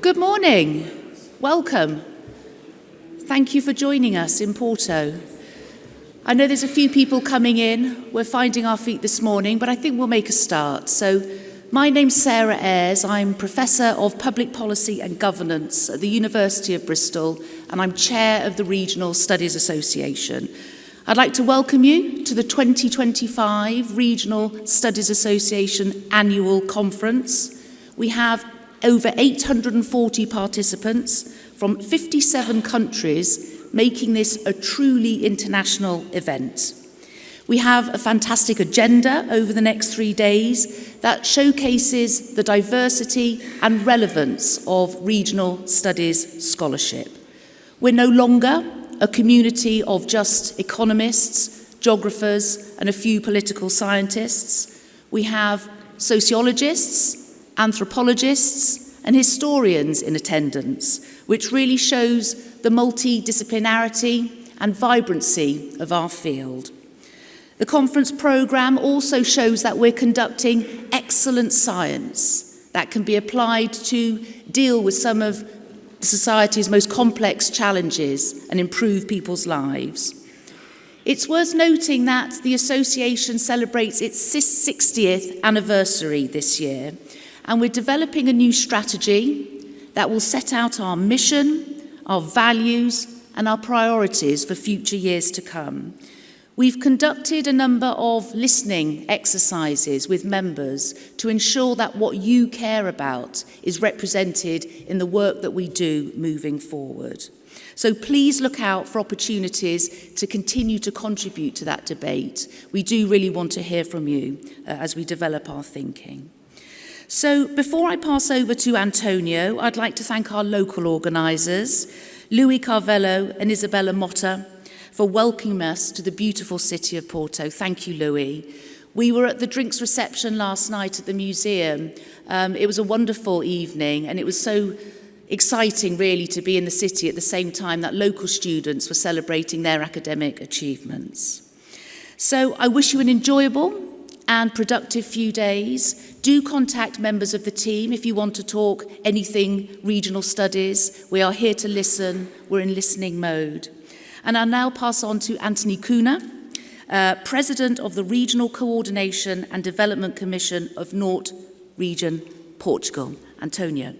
Good morning. Welcome. Thank you for joining us in Porto. I know there's a few people coming in. We're finding our feet this morning, but I think we'll make a start. So, my name's Sarah Ayres. I'm Professor of Public Policy and Governance at the University of Bristol, and I'm Chair of the Regional Studies Association. I'd like to welcome you to the 2025 Regional Studies Association Annual Conference. We have over 840 participants from 57 countries, making this a truly international event. We have a fantastic agenda over the next 3 days that showcases the diversity and relevance of regional studies scholarship. We're no longer a community of just economists, geographers, and a few political scientists. We have sociologists, anthropologists, and historians in attendance, which really shows the multidisciplinarity and vibrancy of our field. The conference programme also shows that we're conducting excellent science that can be applied to deal with some of society's most complex challenges and improve people's lives. It's worth noting that the association celebrates its 60th anniversary this year, and we're developing a new strategy that will set out our mission, our values, and our priorities for future years to come. We've conducted a number of listening exercises with members to ensure that what you care about is represented in the work that we do moving forward. So please look out for opportunities to continue to contribute to that debate. We do really want to hear from you as we develop our thinking. So before I pass over to Antonio, I'd like to thank our local organisers, Louis Carvello and Isabella Motta, for welcoming us to the beautiful city of Porto. Thank you, Louis. We were at the drinks reception last night at the museum. It was a wonderful evening, and it was so exciting, really, to be in the city at the same time that local students were celebrating their academic achievements. So I wish you an enjoyable and productive few days. Do contact members of the team if you want to talk anything regional studies. We are here to listen. We're in listening mode. And I'll now pass on to Anthony Cunha, President of the Regional Coordination and Development Commission of North Region, Portugal. Antonio.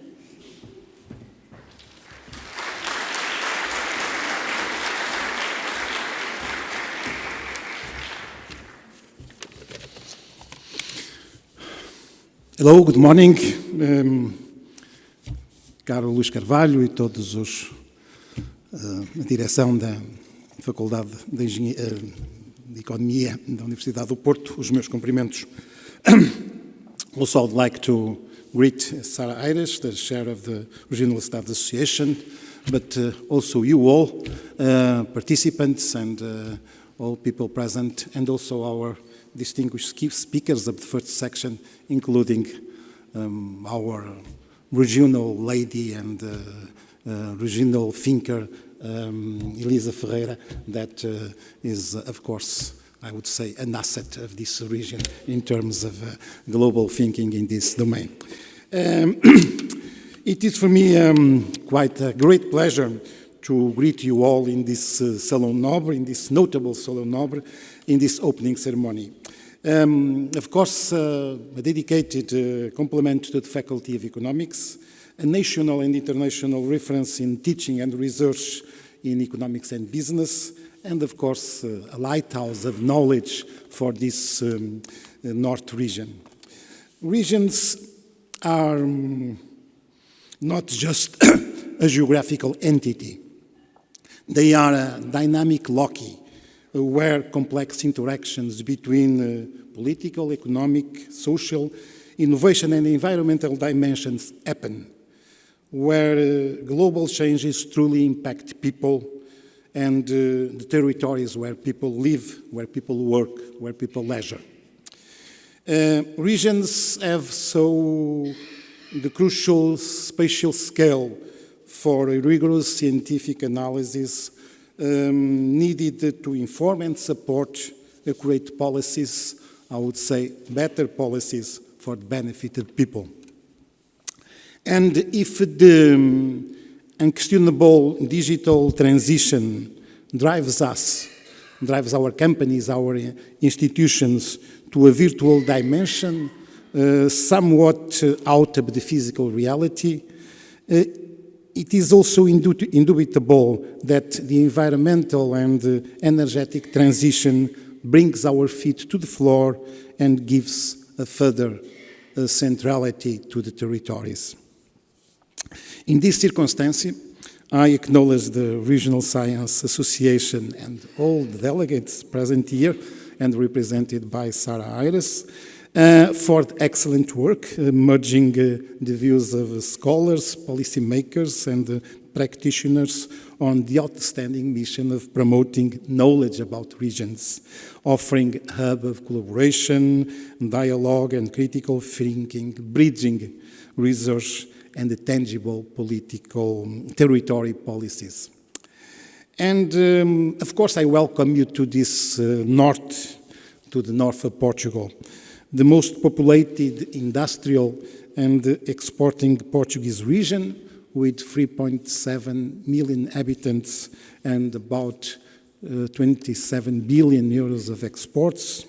Hello, good morning, caro Luís Carvalho e todos a direção da Faculdade de Economia da Universidade do Porto, os meus cumprimentos. Also, I'd like to greet Sarah Ayres, the chair of the Regional Studies Association, but also you all, participants and all people present, and also our distinguished speakers of the first section, including our regional lady and regional thinker, Elisa Ferreira, that is, of course, I would say, an asset of this region in terms of global thinking in this domain. It is for me quite a great pleasure to greet you all in this Salon Nobre, in this notable Salon Nobre, in this opening ceremony. Of course, a dedicated compliment to the Faculty of Economics, a national and international reference in teaching and research in economics and business, and of course, a lighthouse of knowledge for this North region. Regions are not just a geographical entity. They are a dynamic loci where complex interactions between political, economic, social, innovation and environmental dimensions happen, where global changes truly impact people and the territories where people live, where people work, where people leisure. Regions have so the crucial spatial scale for a rigorous scientific analysis needed to inform and support accurate policies, I would say better policies for the benefit of people. And if the unquestionable digital transition drives us, drives our companies, our institutions to a virtual dimension, somewhat out of the physical reality, it is also indubitable that the environmental and energetic transition brings our feet to the floor and gives a further centrality to the territories. In this circumstance, I acknowledge the Regional Science Association and all the delegates present here and represented by Sarah Ayres for the excellent work, merging the views of scholars, policymakers, and practitioners on the outstanding mission of promoting knowledge about regions, offering a hub of collaboration, dialogue, and critical thinking, bridging research and the tangible political territory policies. And of course, I welcome you to this to the north of Portugal, the most populated industrial and exporting Portuguese region with 3.7 million inhabitants and about 27 billion euros of exports,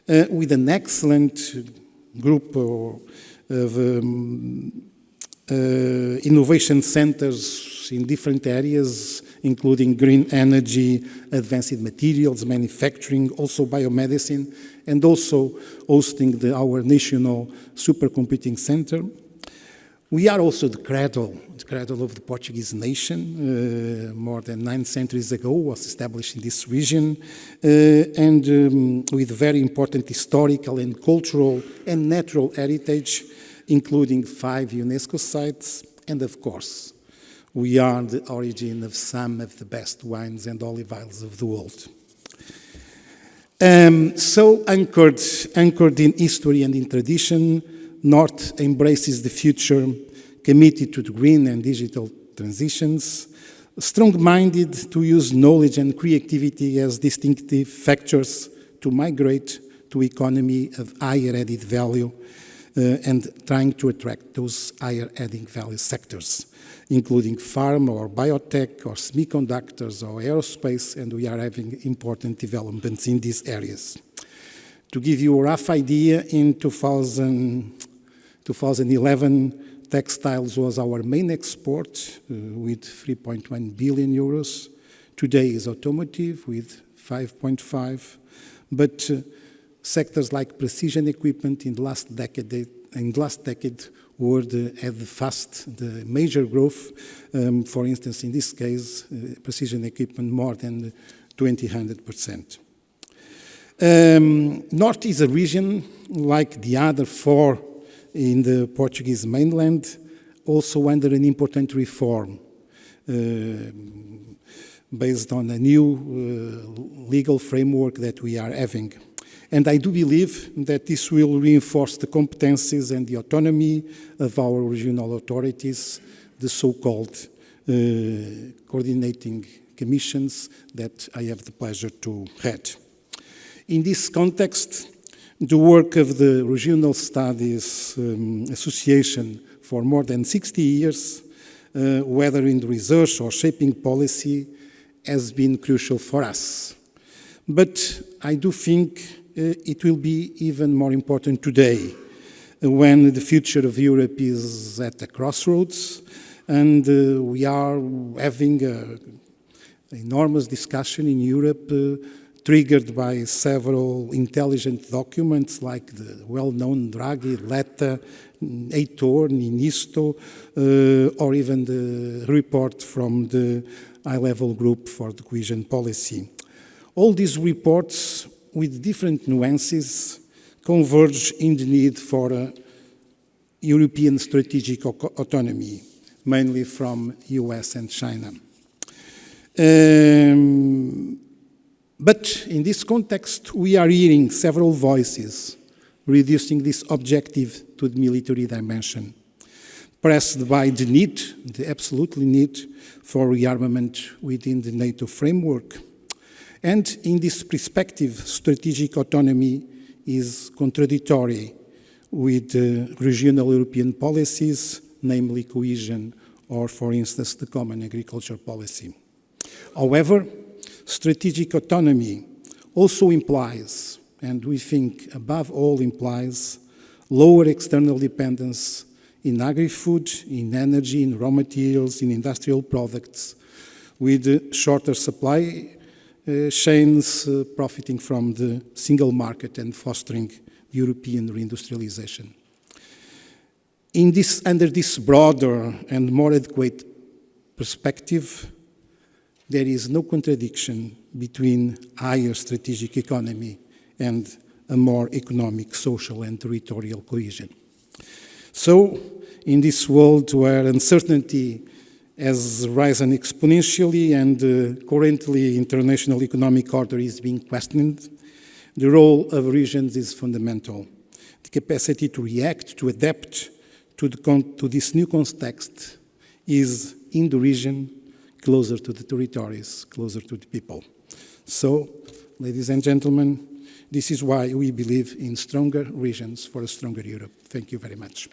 with an excellent group of innovation centers in different areas, including green energy, advanced materials, manufacturing, also biomedicine, and also hosting our national supercomputing center. We are also the cradle of the Portuguese nation. More than 9 centuries ago was established in this region, and with very important historical and cultural and natural heritage, including 5 UNESCO sites, and of course, we are the origin of some of the best wines and olive oils of the world. So anchored in history and in tradition, North embraces the future, committed to the green and digital transitions, strong-minded to use knowledge and creativity as distinctive factors to migrate to economy of higher added value, and trying to attract those higher adding value sectors, including pharma or biotech or semiconductors or aerospace, and we are having important developments in these areas. To give you a rough idea, in 2011, textiles was our main export with 3.1 billion euros. Today is automotive with 5.5, but sectors like precision equipment in the last decade were had the major growth. For instance, in this case, precision equipment more than 200%. North is a region like the other 4 in the Portuguese mainland, also under an important reform based on a new legal framework that we are having. And I do believe that this will reinforce the competencies and the autonomy of our regional authorities, the so-called coordinating commissions that I have the pleasure to head. In this context, the work of the Regional Studies Association for more than 60 years, whether in research or shaping policy, has been crucial for us. But I do think it will be even more important today, when the future of Europe is at a crossroads, and we are having an enormous discussion in Europe, triggered by several intelligent documents like the well-known Draghi, Letta, Heitor, Ninisto, or even the report from the high-level group for the cohesion policy. All these reports, with different nuances, converge in the need for European strategic autonomy, mainly from US and China. But in this context, we are hearing several voices reducing this objective to the military dimension, pressed by the need, the absolute need, for rearmament within the NATO framework. And in this perspective, strategic autonomy is contradictory with regional European policies namely cohesion or, for instance, the common agriculture policy. However, strategic autonomy also implies, and we think above all implies, lower external dependence in agri-food, in energy, in raw materials, in industrial products, with shorter supply chains profiting from the single market and fostering European reindustrialization. Under this broader and more adequate perspective, there is no contradiction between higher strategic economy and a more economic, social, and territorial cohesion. So, in this world where uncertainty has risen exponentially and currently international economic order is being questioned, the role of regions is fundamental. The capacity to react, to adapt to this new context is in the region, closer to the territories, closer to the people. So, ladies and gentlemen, this is why we believe in stronger regions for a stronger Europe. Thank you very much.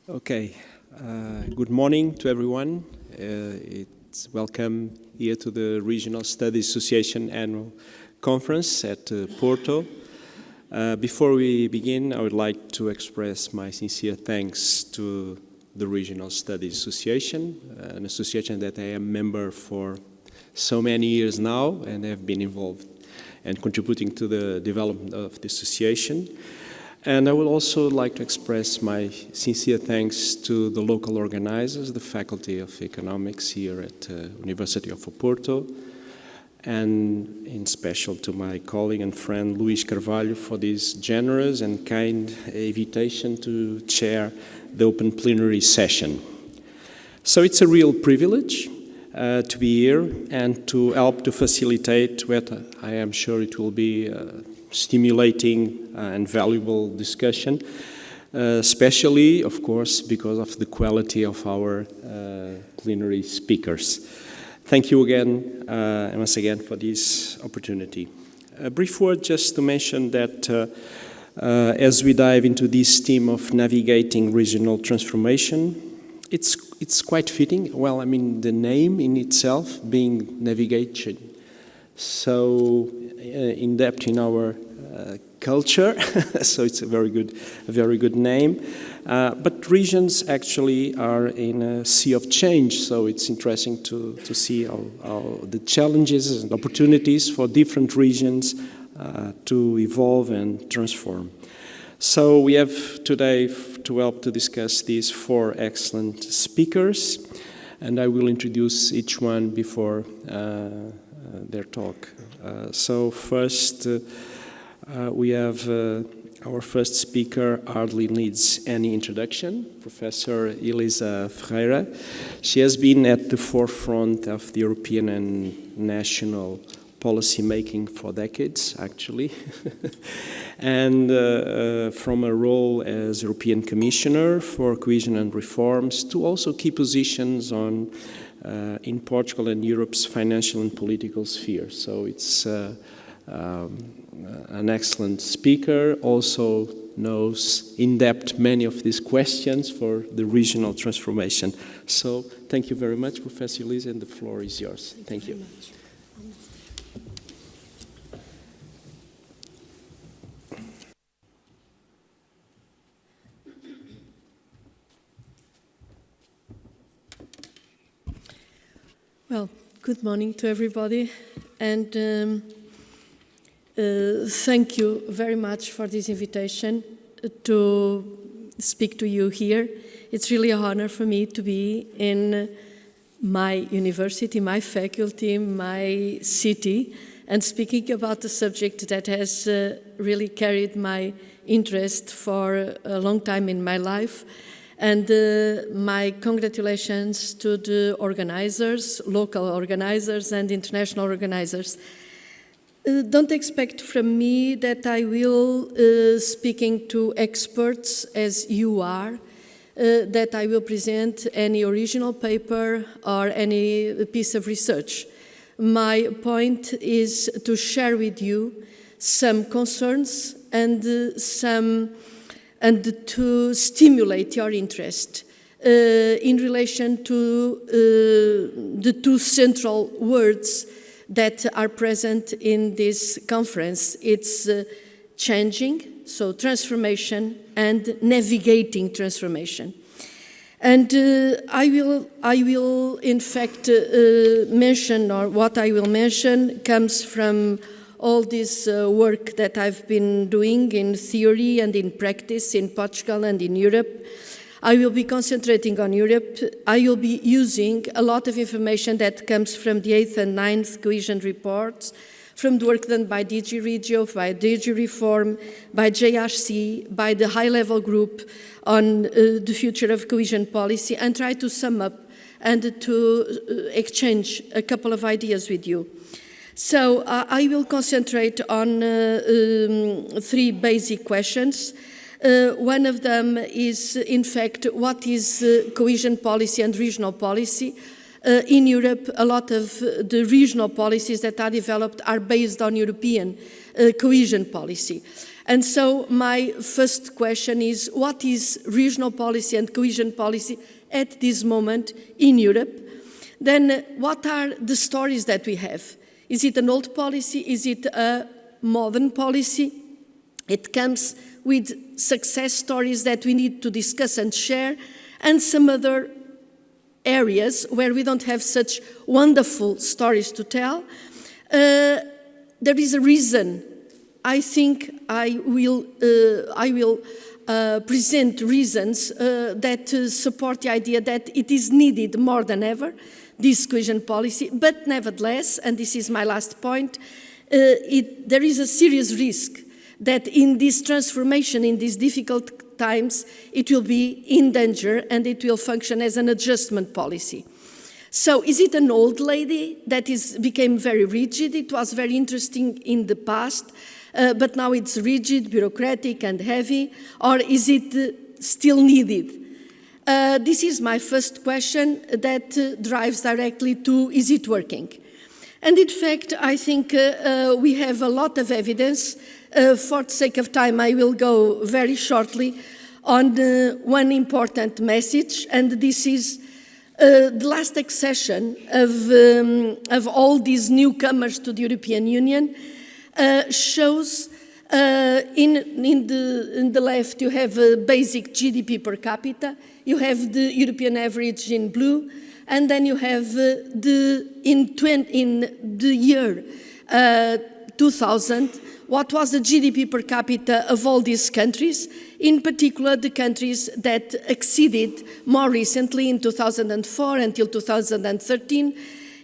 Okay. Good morning to everyone. It's welcome here to the Regional Studies Association Annual Conference at Porto. Before we begin, I would like to express my sincere thanks to the Regional Studies Association, an association that I am a member for so many years now and have been involved and contributing to the development of the association. And I would also like to express my sincere thanks to the local organizers, the Faculty of Economics here at University of Porto, and in special to my colleague and friend Luís Carvalho for this generous and kind invitation to chair the open plenary session. So it's a real privilege to be here and to help to facilitate what I am sure it will be stimulating and valuable discussion, especially, of course, because of the quality of our plenary speakers. Thank you again, once again, for this opportunity. A brief word just to mention that as we dive into this theme of navigating regional transformation, it's quite fitting. Well, I mean, the name in itself being navigation, so in depth in our culture, so it's a very good name. But regions actually are in a sea of change, so it's interesting to see how the challenges and opportunities for different regions to evolve and transform. So we have today to help to discuss these four excellent speakers, and I will introduce each one before their talk. So first, we have our first speaker hardly needs any introduction, Professor Elisa Ferreira. She has been at the forefront of the European and national policy making for decades, actually, and from a role as European Commissioner for Cohesion and Reforms to also key positions on in Portugal and Europe's financial and political sphere. So it's an excellent speaker, also knows in depth many of these questions for the regional transformation. So thank you very much, Professor Elisa, and the floor is yours. Thank you. Well, good morning to everybody, and thank you very much for this invitation to speak to you here. It's really an honor for me to be in my university, my faculty, my city, and speaking about a subject that has really carried my interest for a long time in my life. And my congratulations to the organizers, local organizers and international organizers. Don't expect from me that I will speaking to experts as you are, that I will present any original paper or any piece of research. My point is to share with you some concerns and to stimulate your interest in relation to the two central words that are present in this conference. It's changing, so transformation, and navigating transformation. And I will in fact mention, or what I will mention comes from all this work that I've been doing in theory and in practice in Portugal and in Europe. I will be concentrating on Europe. I will be using a lot of information that comes from the 8th and 9th cohesion reports, from the work done by DG Regio, by DG Reform, by JRC, by the high-level group on the future of cohesion policy, and try to sum up and to exchange a couple of ideas with you. So I will concentrate on three basic questions. One of them is, in fact, what is cohesion policy and regional policy? In Europe, a lot of the regional policies that are developed are based on European cohesion policy. And so my first question is, what is regional policy and cohesion policy at this moment in Europe? Then what are the stories that we have? Is it an old policy? Is it a modern policy? It comes with success stories that we need to discuss and share, and some other areas where we don't have such wonderful stories to tell. There is a reason. I think I will present reasons that support the idea that it is needed more than ever, this cohesion policy, but nevertheless, and this is my last point, there is a serious risk that in this transformation, in these difficult times, it will be in danger and it will function as an adjustment policy. So is it an old lady that became very rigid? It was very interesting in the past, but now it's rigid, bureaucratic and heavy, or is it still needed? This is my first question that drives directly to, is it working? And in fact, I think we have a lot of evidence. For the sake of time, I will go very shortly on one important message, and this is the last accession of all these newcomers to the European Union shows in the left you have a basic GDP per capita, you have the European average in blue, and then you have in the year 2000, what was the GDP per capita of all these countries, in particular the countries that exceeded more recently in 2004 until 2013.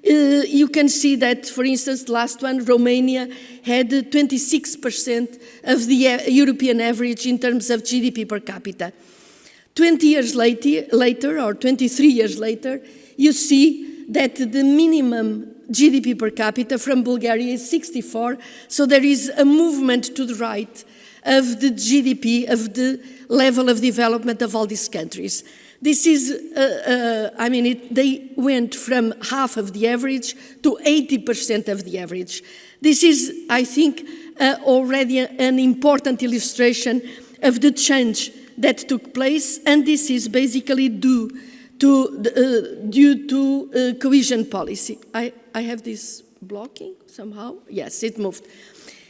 You can see that, for instance, the last one, Romania, had 26% of the European average in terms of GDP per capita. 20 years later, or 23 years later, you see that the minimum GDP per capita from Bulgaria is 64, so there is a movement to the right of the GDP, of the level of development of all these countries. This is, they went from half of the average to 80% of the average. This is, I think, already an important illustration of the change that took place, and this is basically due to cohesion policy. I have this blocking somehow. Yes, it moved.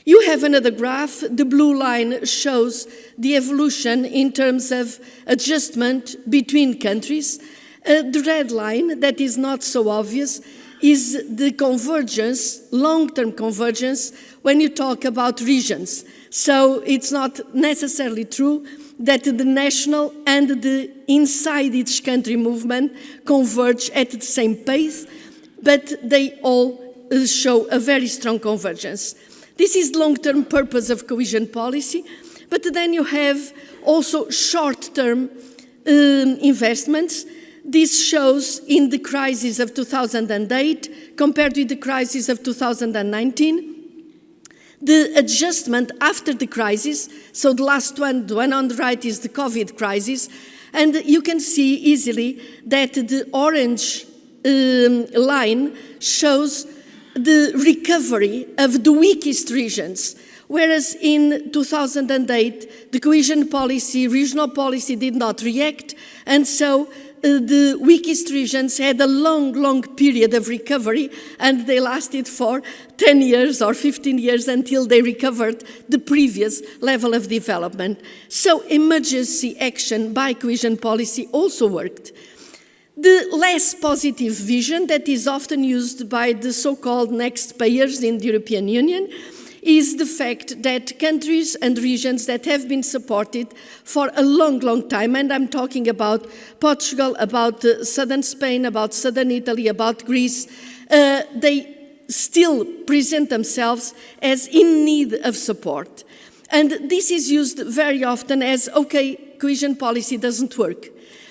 You have another graph. The blue line shows the evolution in terms of adjustment between countries. The red line, that is not so obvious, is the convergence, long-term convergence, when you talk about regions. So it's not necessarily true that the national and the inside each country movement converge at the same pace, but they all show a very strong convergence. This is the long-term purpose of cohesion policy, but then you have also short-term investments. This shows in the crisis of 2008 compared with the crisis of 2019. The adjustment after the crisis, so the last one, the one on the right is the COVID crisis, And you can see easily that the orange line shows the recovery of the weakest regions, whereas in 2008, the cohesion policy, regional policy did not react, and so the weakest regions had a long period of recovery, and they lasted for 10 years or 15 years until they recovered the previous level of development. So emergency action by cohesion policy also worked. The less positive vision that is often used by the so-called next payers in the European Union is the fact that countries and regions that have been supported for a long time, and I'm talking about Portugal, about southern Spain, about southern Italy, about Greece, they still present themselves as in need of support. And this is used very often as, okay, cohesion policy doesn't work.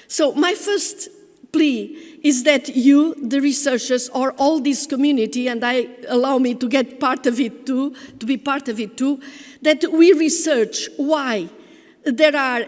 So my first plea is that you, the researchers, or all this community, and allow me to get part of it too, to be part of it too, that we research why there are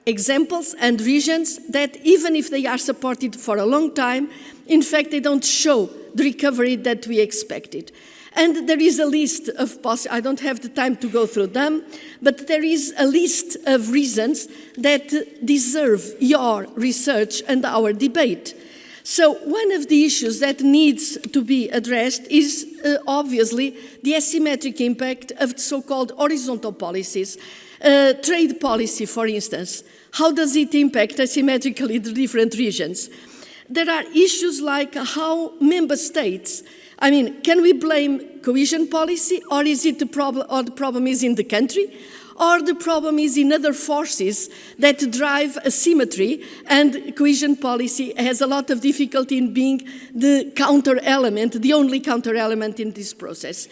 examples and regions that even if they are supported for a long time, in fact, they don't show the recovery that we expected. And there is a list of I don't have the time to go through them, but there is a list of reasons that deserve your research and our debate. So one of the issues that needs to be addressed is obviously the asymmetric impact of the so-called horizontal policies. Trade policy, for instance. How does it impact asymmetrically the different regions? There are issues like how member states, I mean, can we blame cohesion policy, or is it the problem is in the country, or the problem is in other forces that drive asymmetry, and cohesion policy has a lot of difficulty in being the counter element, the only counter element in this process.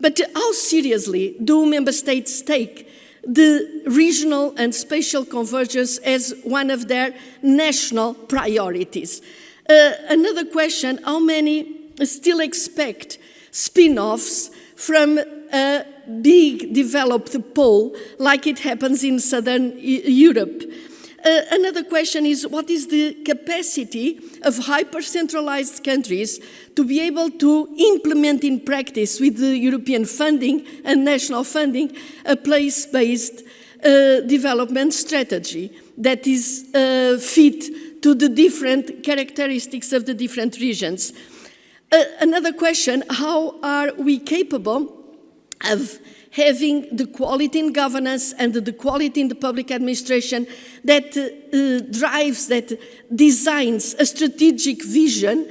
But how seriously do member states take the regional and spatial convergence as one of their national priorities? Another question, how many still expect spin-offs from a big developed pole like it happens in southern Europe? Another question is, what is the capacity of hyper-centralized countries to be able to implement in practice with the European funding and national funding a place-based development strategy that is fit to the different characteristics of the different regions? Another question, how are we capable of having the quality in governance and the quality in the public administration that drives, that designs a strategic vision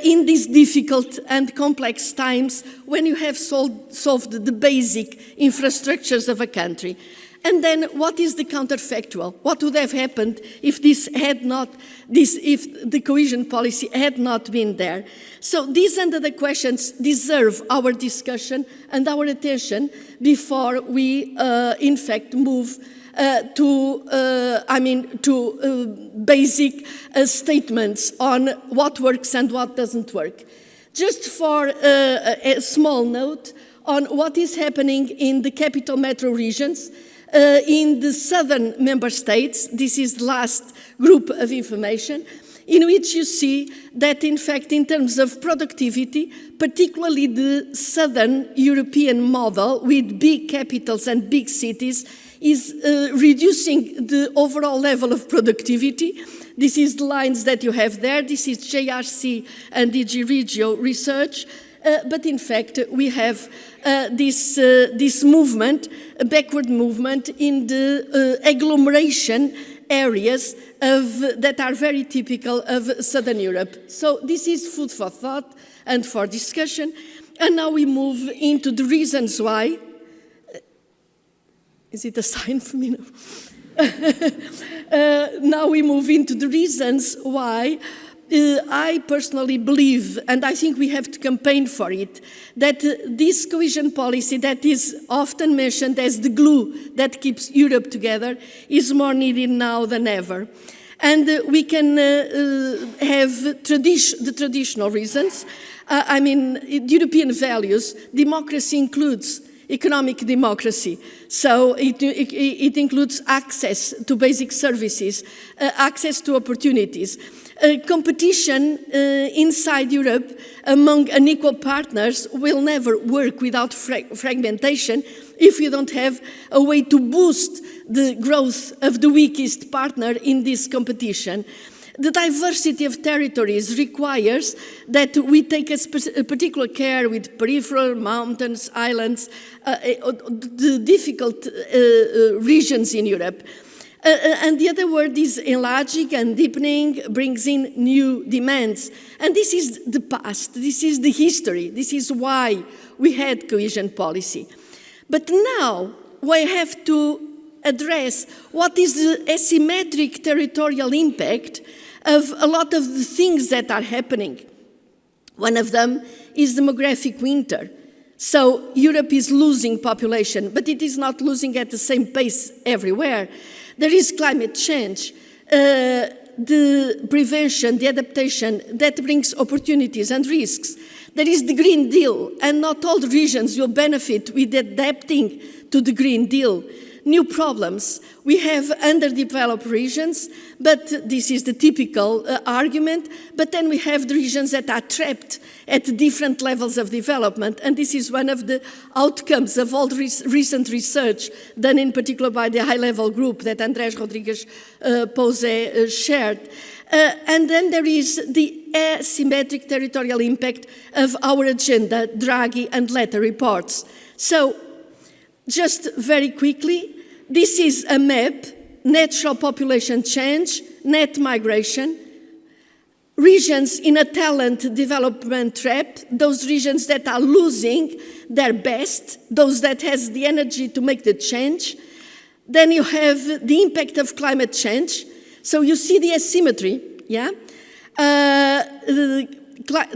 in these difficult and complex times when you have solved the basic infrastructures of a country? And then, what is the counterfactual? What would have happened if if the cohesion policy had not been there? So these and other questions deserve our discussion and our attention before we, in fact, move to basic statements on what works and what doesn't work. Just for a small note on what is happening in the capital metro regions. In the southern member states, this is the last group of information, in which you see that, in fact, in terms of productivity, particularly the southern European model with big capitals and big cities is reducing the overall level of productivity. This is the lines that you have there. This is JRC and DG Regio research. But in fact, we have this movement, a backward movement in the agglomeration areas that are very typical of Southern Europe. So this is food for thought and for discussion. And now we move into the reasons why. Is it a sign for me? No. Now we move into the reasons why I personally believe, and I think we have to campaign for it, that this cohesion policy that is often mentioned as the glue that keeps Europe together is more needed now than ever. And we can have the traditional reasons. European values. Democracy includes economic democracy. So it includes access to basic services, access to opportunities. Competition inside Europe among unequal partners will never work without fragmentation if you don't have a way to boost the growth of the weakest partner in this competition. The diversity of territories requires that we take a particular care with peripheral, mountains, islands, the difficult regions in Europe. And the other word is enlarging and deepening, brings in new demands. And this is the past, this is the history, this is why we had cohesion policy. But now we have to address what is the asymmetric territorial impact of a lot of the things that are happening. One of them is demographic winter. So Europe is losing population, but it is not losing at the same pace everywhere. There is climate change, the prevention, the adaptation that brings opportunities and risks. There is the Green Deal, and not all the regions will benefit with adapting to the Green Deal. New problems. We have underdeveloped regions, but this is the typical argument, but then we have the regions that are trapped at different levels of development, and this is one of the outcomes of all the recent research done in particular by the high-level group that Andrés Rodrigues Pose shared. And then there is the asymmetric territorial impact of our agenda, Draghi and Letta reports. So, just very quickly, this is a map, natural population change, net migration, regions in a talent development trap, those regions that are losing their best, those that has the energy to make the change. Then you have the impact of climate change. So you see the asymmetry, yeah?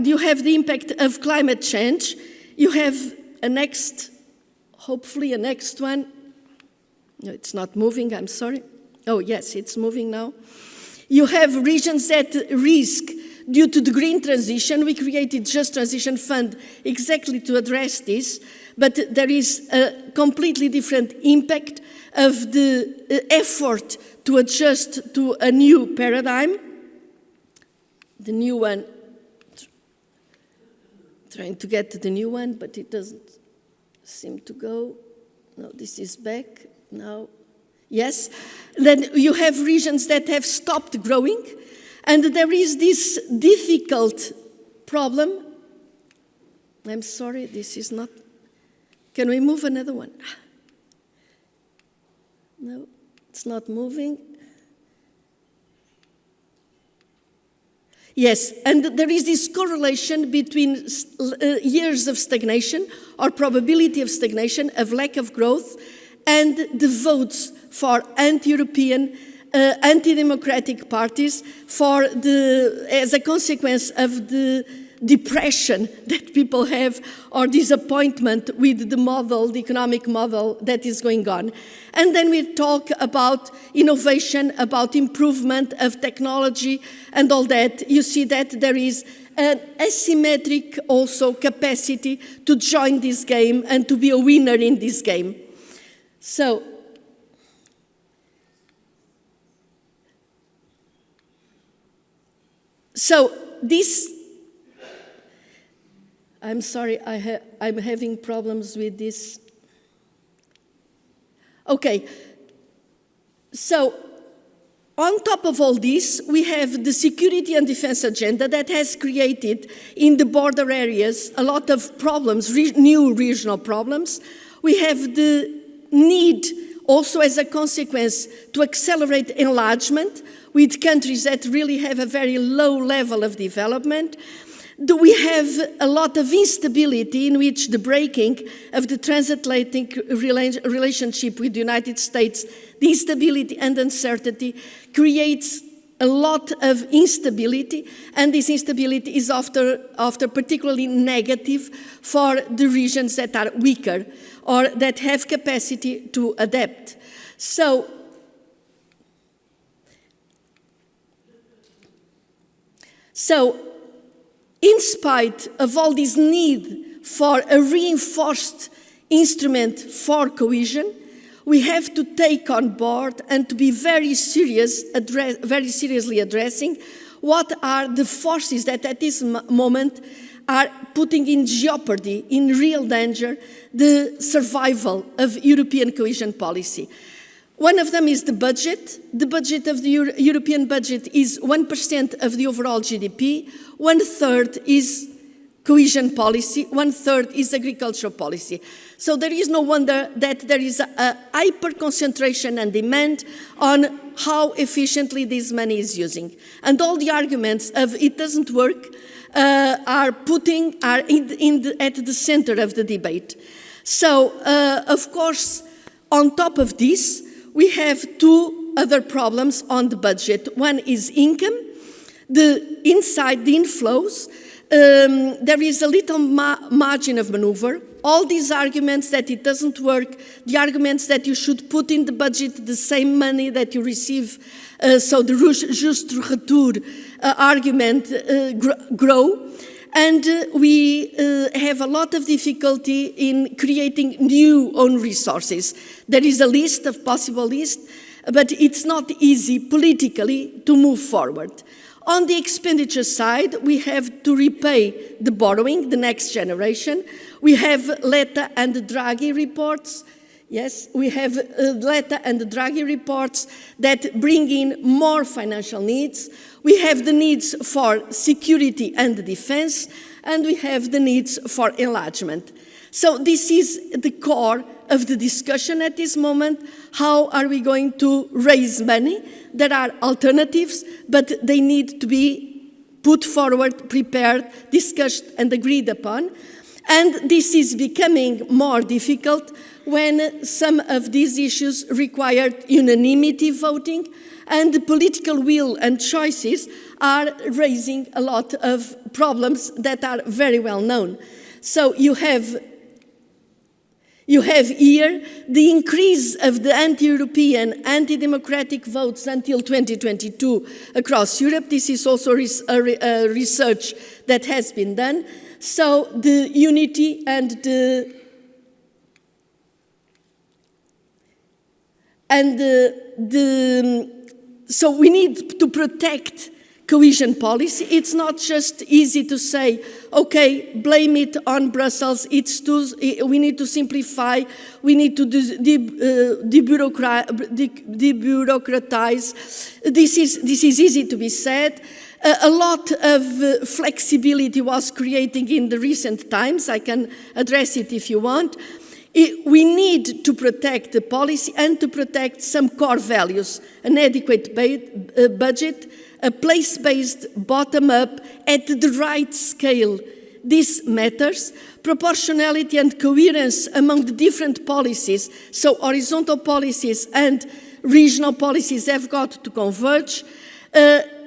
You have the impact of climate change. You have a next, hopefully a next one. No, it's not moving, I'm sorry. Oh, yes, it's moving now. You have regions at risk due to the green transition. We created Just Transition Fund exactly to address this, but there is a completely different impact of the effort to adjust to a new paradigm. The new one, trying to get to the new one, but it doesn't seem to go. No, this is back now. Yes. Then you have regions that have stopped growing, and there is this difficult problem. I'm sorry, this is not. Can we move another one? No, it's not moving. Yes, and there is this correlation between years of stagnation or probability of stagnation, of lack of growth, and the votes for anti-European, anti-democratic parties as a consequence of the depression that people have or disappointment with the model, the economic model that is going on. And then we talk about innovation, about improvement of technology and all that. You see that there is an asymmetric also capacity to join this game and to be a winner in this game. So this, I'm sorry, I'm having problems with this. Okay, so on top of all this, we have the security and defense agenda that has created in the border areas a lot of problems, new regional problems. We have the need also as a consequence to accelerate enlargement with countries that really have a very low level of development. Do we have a lot of instability in which the breaking of the transatlantic relationship with the United States, the instability and uncertainty creates a lot of instability, and this instability is after particularly negative for the regions that are weaker or that have capacity to adapt. So in spite of all this need for a reinforced instrument for cohesion, we have to take on board and to be very seriously addressing what are the forces that at this moment are putting in jeopardy, in real danger, the survival of European cohesion policy. One of them is the budget. The budget of the European budget is 1% of the overall GDP. 1/3 is cohesion policy, 1/3 is agricultural policy. So there is no wonder that there is a hyper-concentration and demand on how efficiently this money is using. And all the arguments of it doesn't work are at the center of the debate. So, of course, on top of this, we have two other problems on the budget. One is income. Inside the inflows, there is a little margin of maneuver. All these arguments that it doesn't work, the arguments that you should put in the budget the same money that you receive, so the juste retour argument grow. And we have a lot of difficulty in creating new own resources. There is a list, a possible list, but it's not easy politically to move forward. On the expenditure side, we have to repay the borrowing, the next generation. We have Letta and Draghi reports. Yes, we have Letta and Draghi reports that bring in more financial needs. We have the needs for security and defense, and we have the needs for enlargement. So this is the core of the discussion at this moment. How are we going to raise money? There are alternatives, but they need to be put forward, prepared, discussed, and agreed upon. And this is becoming more difficult when some of these issues require unanimity voting, and the political will and choices are raising a lot of problems that are very well known. So you have here the increase of the anti-European, anti-democratic votes until 2022 across Europe. This is also research that has been done. So the unity and so we need to protect cohesion policy. It's not just easy to say, okay, blame it on Brussels. We need to simplify. We need to debureaucratize. This is easy to be said. A lot of flexibility was created in the recent times. I can address it if you want. We need to protect the policy and to protect some core values, an adequate budget, a place-based bottom-up at the right scale. This matters. Proportionality and coherence among the different policies, so horizontal policies and regional policies have got to converge.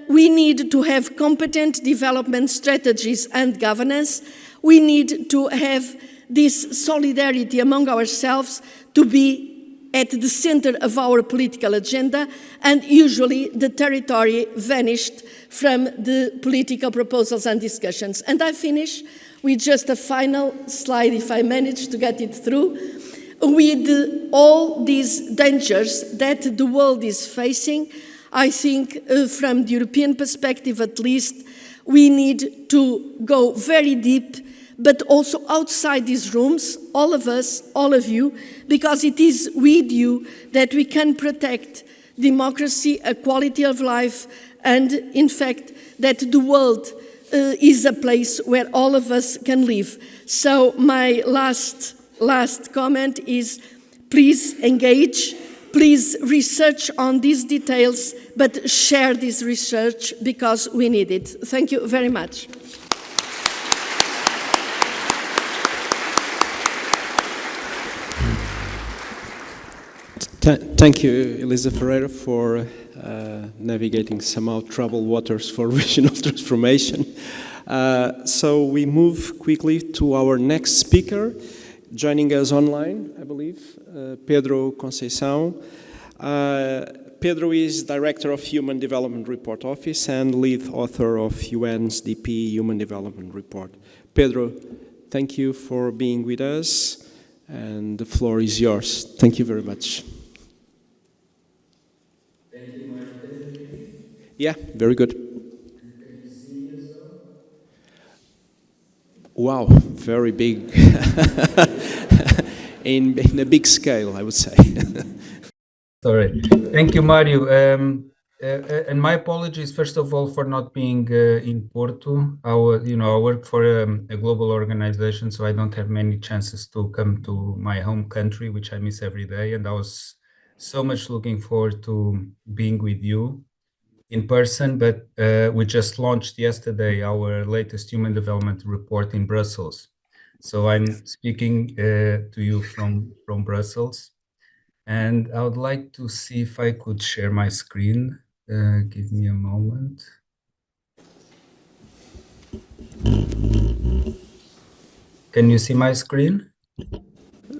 We need to have competent development strategies and governance. We need to have this solidarity among ourselves to be at the center of our political agenda, and usually the territory vanished from the political proposals and discussions. And I finish with just a final slide, if I manage to get it through, with all these dangers that the world is facing. I think from the European perspective at least, we need to go very deep, but also outside these rooms, all of us, all of you, because it is with you that we can protect democracy, a quality of life, and in fact, that the world is a place where all of us can live. So my last comment is, please engage, please research on these details, but share this research because we need it. Thank you very much. Thank you, Elisa Ferreira, for navigating somehow troubled waters for regional transformation. So we move quickly to our next speaker, joining us online, I believe, Pedro Conceição. Pedro is Director of Human Development Report Office and lead author of UN's DP Human Development Report. Pedro, thank you for being with us. And the floor is yours. Thank you very much. Thank you, Mário. Yeah, very good. Can you see me as Wow, well? very big. in a big scale, I would say. Sorry. Thank you, Mário. And my apologies, first of all, for not being in Porto. I work for a global organization, so I don't have many chances to come to my home country, which I miss every day. And I was so much looking forward to being with you in person. But we just launched yesterday our latest human development report in Brussels. So I'm speaking to you from Brussels. And I would like to see if I could share my screen. Give me a moment. Can you see my screen?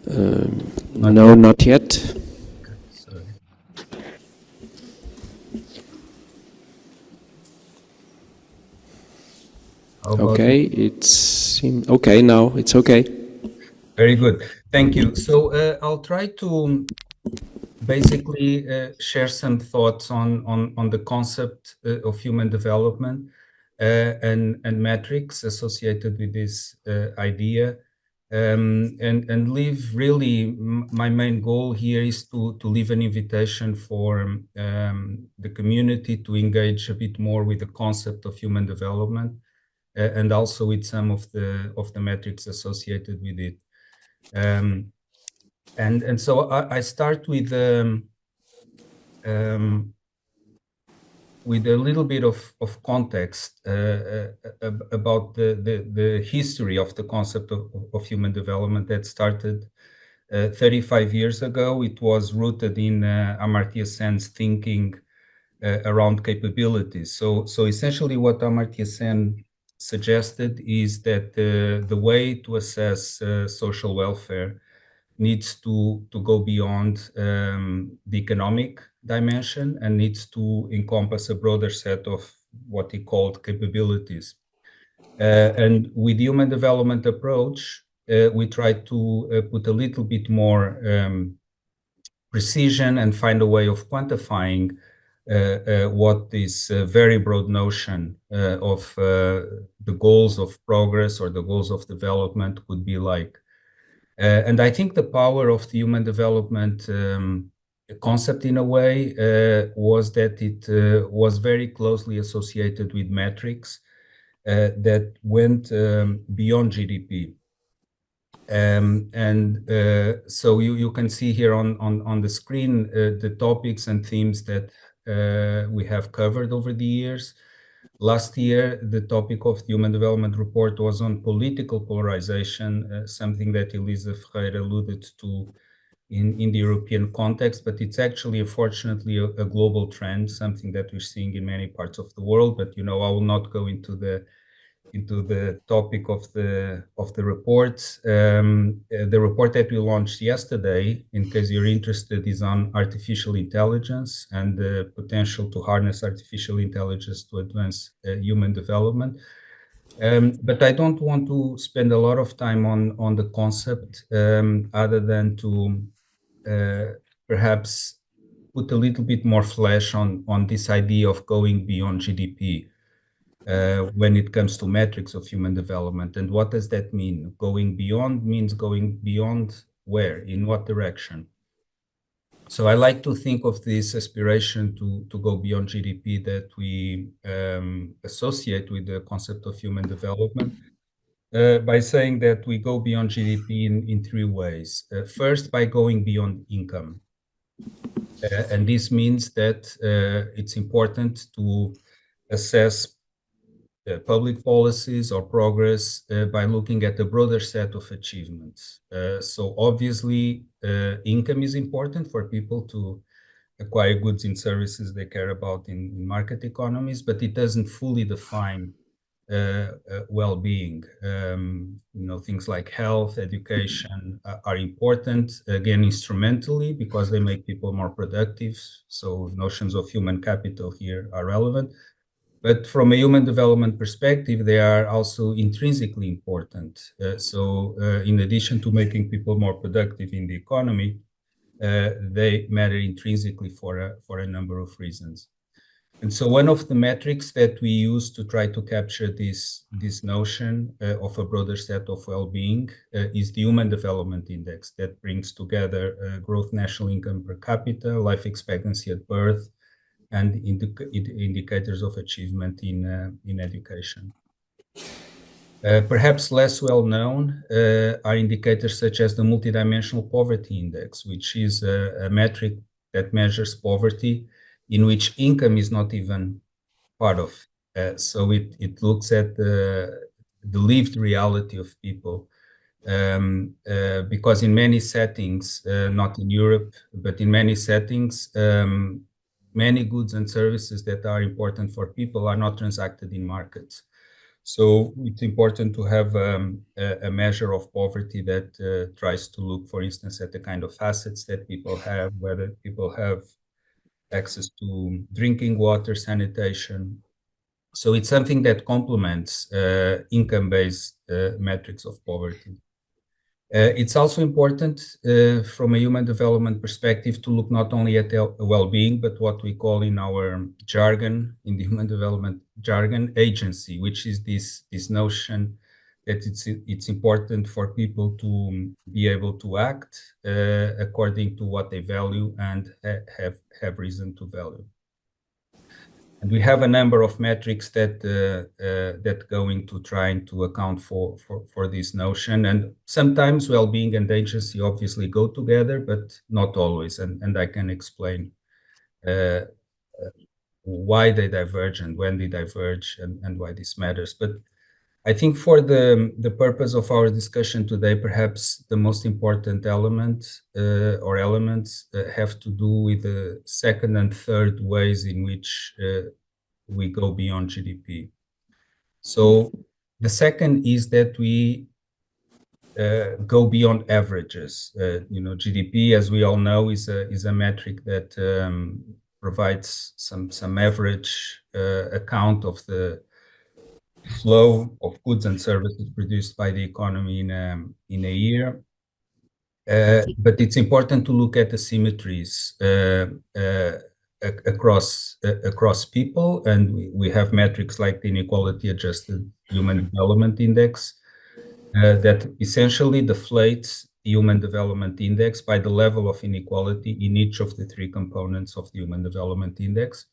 No, not yet. Okay, sorry. Okay, it's okay now. It's okay. Very good. Thank you. So I'll try to basically share some thoughts on the concept of human development and metrics associated with this idea. And leave really my main goal here is to leave an invitation for the community to engage a bit more with the concept of human development and also with some of the metrics associated with it. And so I start with a little bit of context about the history of the concept of human development that started 35 years ago. It was rooted in Amartya Sen's thinking around capabilities. So essentially what Amartya Sen suggested is that the way to assess social welfare needs to go beyond the economic dimension and needs to encompass a broader set of what he called capabilities. And with human development approach, we try to put a little bit more precision and find a way of quantifying what this very broad notion of the goals of progress or the goals of development could be like. And I think the power of the human development concept in a way was that it was very closely associated with metrics that went beyond GDP. So you can see here on the screen the topics and themes that we have covered over the years. Last year, the topic of the Human Development Report was on political polarization, something that Elisa Ferreira alluded to in the European context, but it's actually, unfortunately, a global trend, something that we're seeing in many parts of the world. But, I will not go into the topic of the report. The report that we launched yesterday, in case you're interested, is on artificial intelligence and the potential to harness artificial intelligence to advance human development. But I don't want to spend a lot of time on the concept other than to perhaps put a little bit more flesh on this idea of going beyond GDP. When it comes to metrics of human development. And what does that mean? Going beyond means going beyond where? In what direction? So I like to think of this aspiration to go beyond GDP that we associate with the concept of human development by saying that we go beyond GDP in three ways. First, by going beyond income. And this means that it's important to assess public policies or progress by looking at a broader set of achievements. So obviously, income is important for people to acquire goods and services they care about in market economies, but it doesn't fully define well-being. Things like health, education are important, again, instrumentally, because they make people more productive. So notions of human capital here are relevant. But from a human development perspective, they are also intrinsically important. In addition to making people more productive in the economy, they matter intrinsically for a number of reasons. And so one of the metrics that we use to try to capture this notion of a broader set of well-being is the Human Development Index that brings together growth national income per capita, life expectancy at birth, and indicators of achievement in education. Perhaps less well known are indicators such as the Multidimensional Poverty Index, which is a metric that measures poverty in which income is not even part of. So it looks at the lived reality of people. Because in many settings, not in Europe, but in many settings, many goods and services that are important for people are not transacted in markets. So it's important to have a measure of poverty that tries to look, for instance, at the kind of assets that people have, whether people have access to drinking water, sanitation. So it's something that complements income-based metrics of poverty. It's also important from a human development perspective to look not only at well-being, but what we call in our jargon, in the human development jargon, agency, which is this notion that it's important for people to be able to act according to what they value and have reason to value. And we have a number of metrics that go into trying to account for this notion. And sometimes well-being and agency obviously go together, but not always. And I can explain why they diverge and when they diverge and why this matters. But I think for the purpose of our discussion today, perhaps the most important element or elements have to do with the second and third ways in which we go beyond GDP. So the second is that we go beyond averages. GDP, as we all know, is a metric that provides some average account of the flow of goods and services produced by the economy in a year. But it's important to look at the symmetries across people, and we have metrics like the Inequality Adjusted Human Development Index that essentially deflates the Human Development Index by the level of inequality in each of the three components of the Human Development Index,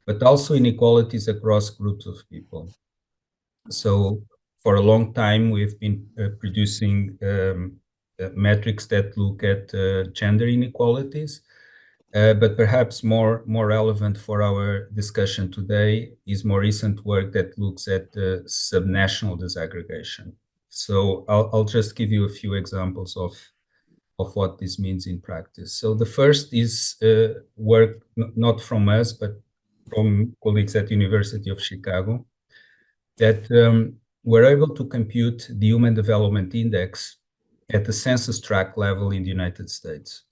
but also inequalities across groups of people. So for a long time, we've been producing metrics that look at gender inequalities, but perhaps more relevant for our discussion today is more recent work that looks at subnational disaggregation. So I'll just give you a few examples of what this means in practice. So the first is work not from us, but from colleagues at the University of Chicago, that were able to compute the Human Development Index at the census tract level in the United States.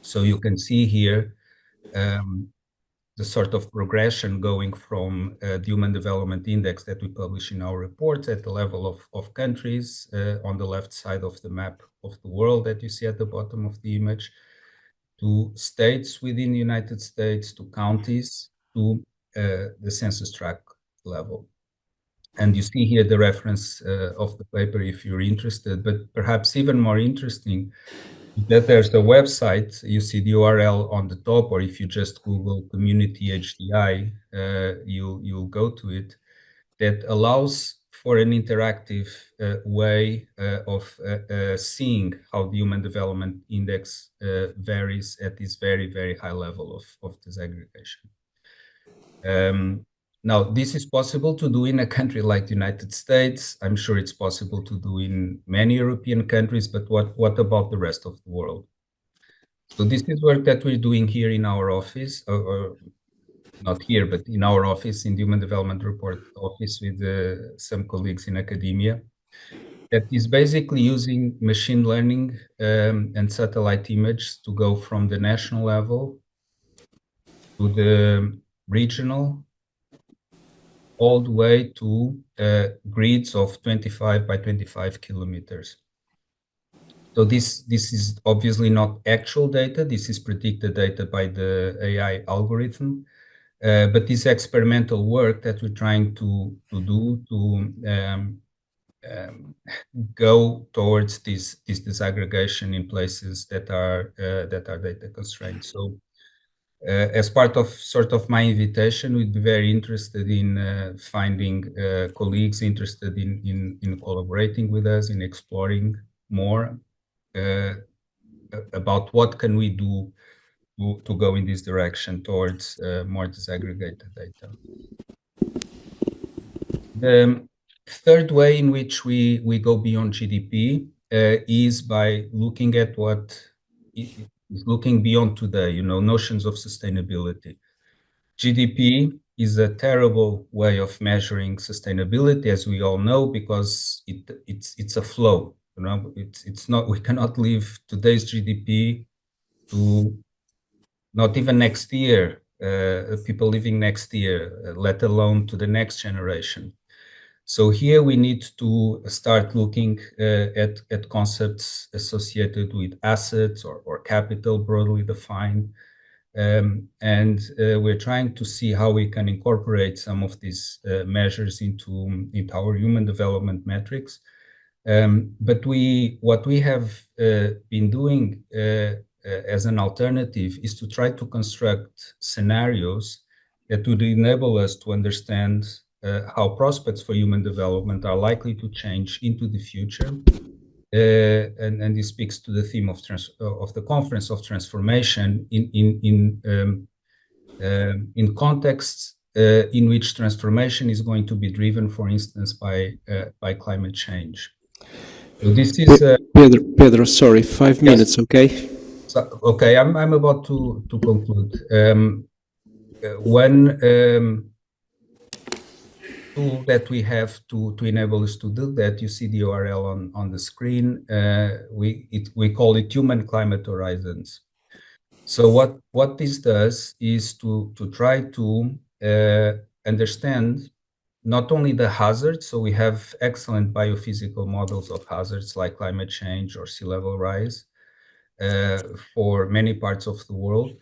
So you can see here the sort of progression going from the Human Development Index that we publish in our reports at the level of countries on the left side of the map of the world that you see at the bottom of the image, to states within the United States, to counties, to the census tract level. And you see here the reference of the paper if you're interested, but perhaps even more interesting that there's a website, you see the URL on the top, or if you just Google community HDI, you'll go to it, that allows for an interactive way of seeing how the Human Development Index varies at this very, very high level of disaggregation. Now, this is possible to do in a country like the United States. I'm sure it's possible to do in many European countries, but what about the rest of the world? So this is work that we're doing here in our office, or not here, but in our office, in the Human Development Report office with some colleagues in academia, that is basically using machine learning and satellite images to go from the national level to the regional, all the way to grids of 25 by 25 kilometers. So this is obviously not actual data. This is predicted data by the AI algorithm. But this experimental work that we're trying to do to go towards this disaggregation in places that are data constrained. So as part of sort of my invitation, we'd be very interested in finding colleagues interested in collaborating with us, in exploring more about what can we do to go in this direction towards more disaggregated data. The third way in which we go beyond GDP is by looking at what is looking beyond today, notions of sustainability. GDP is a terrible way of measuring sustainability, as we all know, because it's a flow. It's not. We cannot live today's GDP to not even next year. People living next year, let alone to the next generation. So here we need to start looking at concepts associated with assets or capital, broadly defined. And we're trying to see how we can incorporate some of these measures into our human development metrics. But what we have been doing as an alternative is to try to construct scenarios that would enable us to understand how prospects for human development are likely to change into the future. And this speaks to the theme of the conference of transformation in contexts in which transformation is going to be driven, for instance, by climate change. So this is Pedro. Sorry, 5 minutes, okay? So, okay, I'm about to conclude. One tool that we have to enable us to do that, you see the URL on the screen. We call it Human Climate Horizons. So what this does is to try to understand not only the hazards. So we have excellent biophysical models of hazards like climate change or sea level rise for many parts of the world.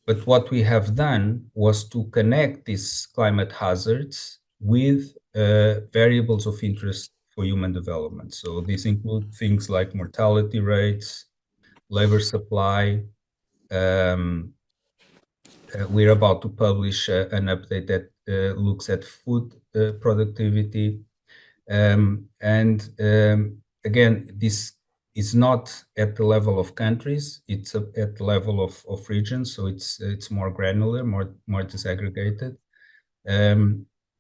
But what we have done was to connect these climate hazards with variables of interest for human development. So these include things like mortality rates, labor supply. We're about to publish an update that looks at food productivity. Again, this is not at the level of countries, it's at the level of regions, so it's more granular, more disaggregated.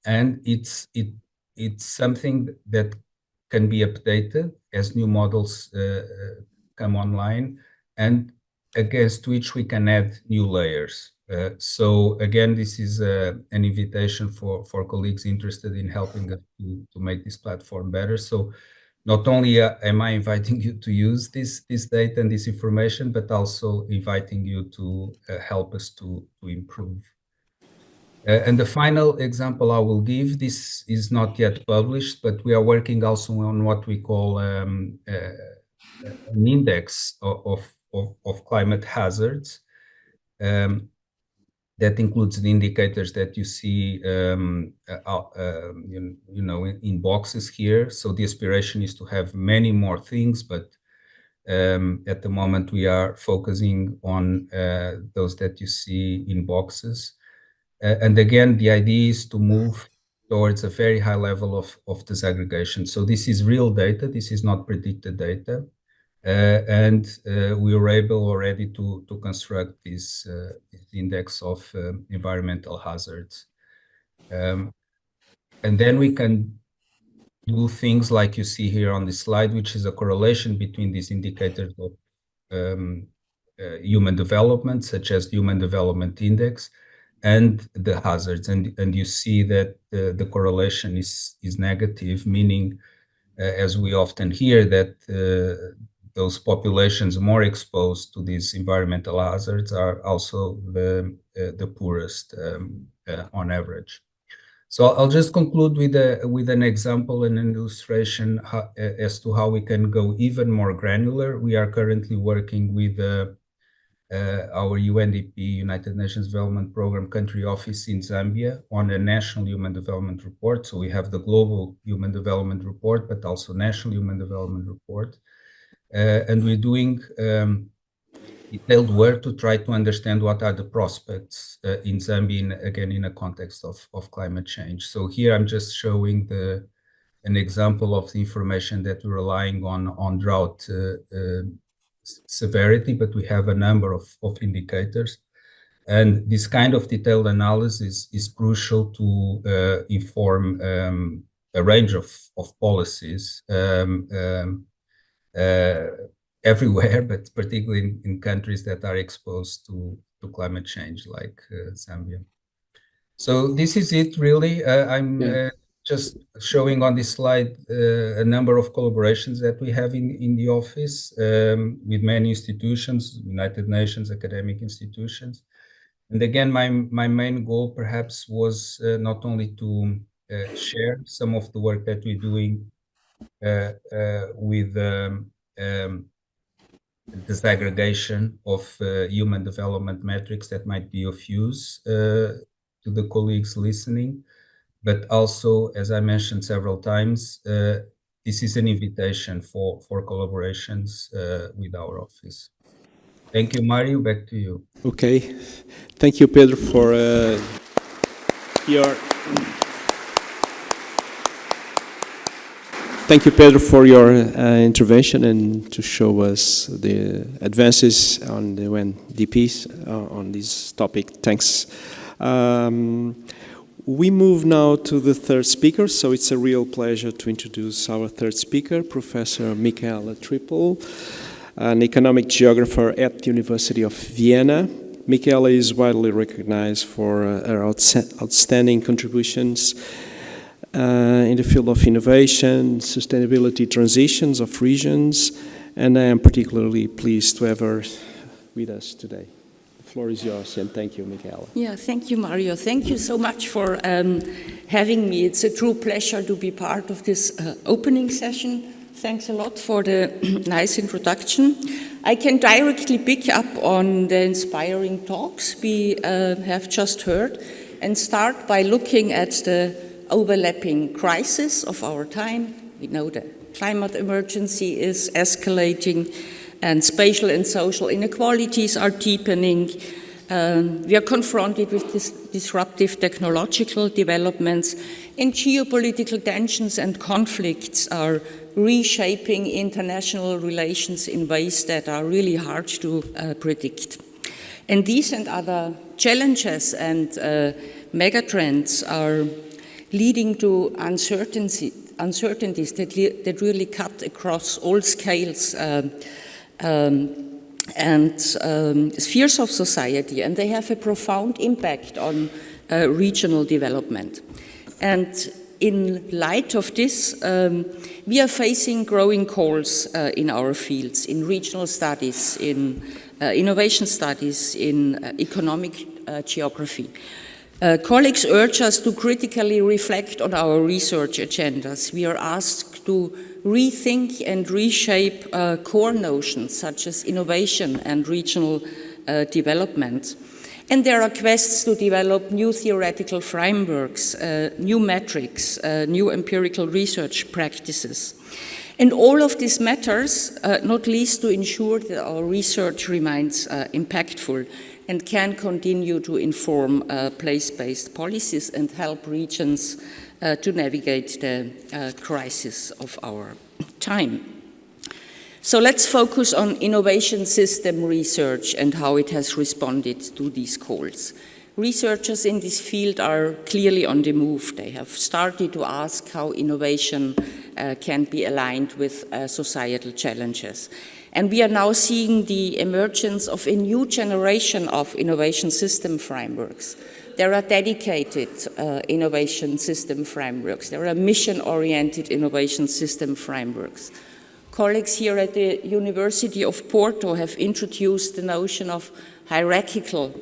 And it's something that can be updated as new models come online, and against which we can add new layers. So again, this is an invitation for colleagues interested in helping us to make this platform better. So not only am I inviting you to use this data and this information, but also inviting you to help us to improve. And the final example I will give, this is not yet published, but we are working also on what we call an index of climate hazards that includes the indicators that you see in boxes here. So the aspiration is to have many more things, but at the moment we are focusing on those that you see in boxes. And again, the idea is to move towards a very high level of disaggregation. So this is real data. This is not predicted data. And we were able already to construct this index of environmental hazards. And then we can do things like you see here on this slide, which is a correlation between these indicators of human development, such as Human Development Index, and the hazards. And you see that the correlation is negative, meaning, as we often hear, that those populations more exposed to these environmental hazards are also the poorest on average. So I'll just conclude with an example and an illustration as to how we can go even more granular. We are currently working with our UNDP, United Nations Development Programme country office in Zambia on a national human development report. So we have the global human development report, but also national human development report. And we're doing detailed work to try to understand what are the prospects in Zambia, again, in a context of climate change. So here I'm just showing an example of the information that we're relying on drought severity, but we have a number of indicators. And this kind of detailed analysis is crucial to inform a range of policies everywhere, but particularly in countries that are exposed to climate change, like Zambia. So this is it, really. I'm just showing on this slide a number of collaborations that we have in the office with many institutions, United Nations, academic institutions. And again, my main goal perhaps was not only to share some of the work that we're doing with disaggregation of human development metrics that might be of use to the colleagues listening, but also, as I mentioned several times, this is an invitation for collaborations with our office. Thank you, Mário. Back to you. Okay. Thank you, Pedro, for your... Thank you, Pedro, for your intervention and to show us the advances on the UNDPs on this topic. Thanks. We move now to the third speaker, so it's a real pleasure to introduce our third speaker, Professor Michaela Trippl, an economic geographer at the University of Vienna. Michaela is widely recognized for her outstanding contributions in the field of innovation, sustainability transitions of regions, and I am particularly pleased to have her with us today. The floor is yours, and thank you, Michaela. Yeah, thank you, Mario. Thank you so much for having me. It's a true pleasure to be part of this opening session. Thanks a lot for the nice introduction. I can directly pick up on the inspiring talks we have just heard and start by looking at the overlapping crisis of our time. We know the climate emergency is escalating and spatial and social inequalities are deepening. We are confronted with disruptive technological developments, and geopolitical tensions and conflicts are reshaping international relations in ways that are really hard to predict. And these and other challenges and megatrends are leading to uncertainties that really cut across all scales and spheres of society, and they have a profound impact on regional development. And in light of this, we are facing growing calls in our fields, in regional studies, in innovation studies, in economic geography. Colleagues urge us to critically reflect on our research agendas. We are asked to rethink and reshape core notions such as innovation and regional development. And there are quests to develop new theoretical frameworks, new metrics, new empirical research practices. And all of this matters, not least to ensure that our research remains impactful and can continue to inform place-based policies and help regions to navigate the crisis of our time. So let's focus on innovation system research and how it has responded to these calls. Researchers in this field are clearly on the move. They have started to ask how innovation can be aligned with societal challenges. And we are now seeing the emergence of a new generation of innovation system frameworks. There are dedicated innovation system frameworks. There are mission-oriented innovation system frameworks. colleagues here at the University of Porto have introduced the notion of hierarchical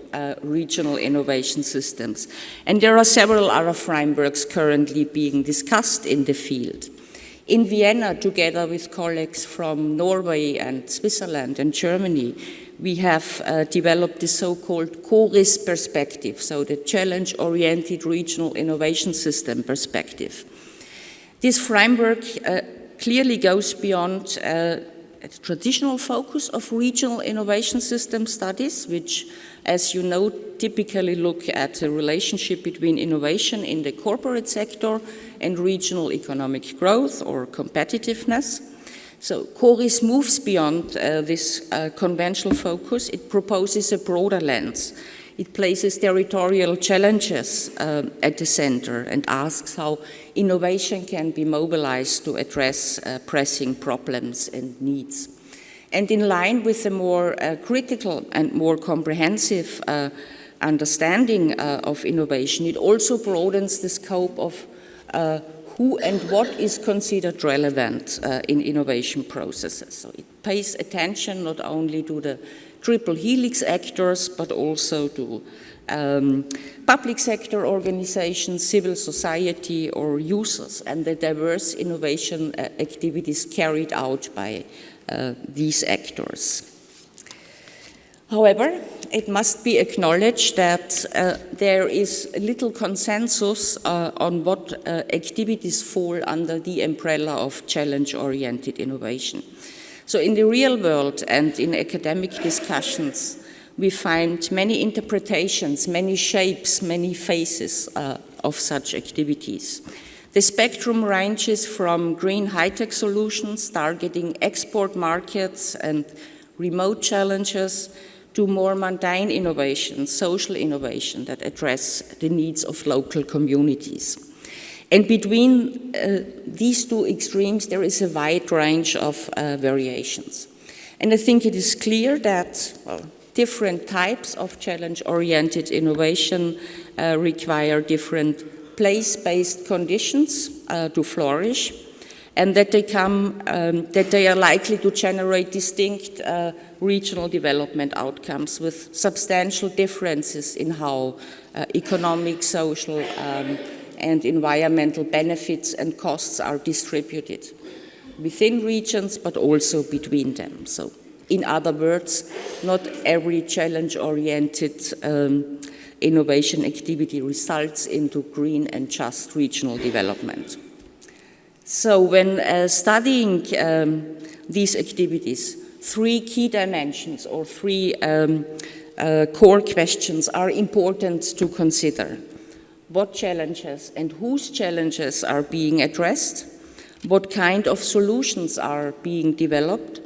regional innovation systems. And there are several other frameworks currently being discussed in the field. In Vienna, together with colleagues from Norway and Switzerland and Germany, we have developed the so-called CORIS perspective, so the challenge-oriented regional innovation system perspective. This framework clearly goes beyond a traditional focus of regional innovation system studies, which, as you know, typically look at the relationship between innovation in the corporate sector and regional economic growth or competitiveness. So CORIS moves beyond this conventional focus. It proposes a broader lens. It places territorial challenges at the center and asks how innovation can be mobilized to address pressing problems and needs. And in line with a more critical and more comprehensive understanding of innovation, it also broadens the scope of who and what is considered relevant in innovation processes. So it pays attention not only to the triple helix actors, but also to public sector organizations, civil society, or users, and the diverse innovation activities carried out by these actors. However, it must be acknowledged that there is little consensus on what activities fall under the umbrella of challenge-oriented innovation. So in the real world and in academic discussions, we find many interpretations, many shapes, many faces of such activities. The spectrum ranges from green high-tech solutions targeting export markets and remote challenges to more mundane innovation, social innovation that address the needs of local communities. And between these two extremes, there is a wide range of variations. And I think it is clear that different types of challenge-oriented innovation require different place-based conditions to flourish, and that they are likely to generate distinct regional development outcomes with substantial differences in how economic, social, and environmental benefits and costs are distributed within regions, but also between them. So, in other words, not every challenge-oriented innovation activity results into green and just regional development. So when studying these activities, three key dimensions or three core questions are important to consider. What challenges and whose challenges are being addressed? What kind of solutions are being developed?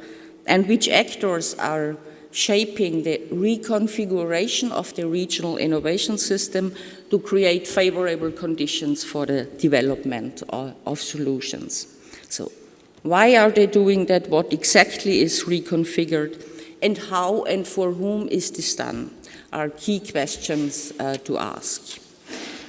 And which actors are shaping the reconfiguration of the regional innovation system to create favorable conditions for the development of solutions. So why are they doing that? What exactly is reconfigured? And how and for whom is this done are key questions to ask.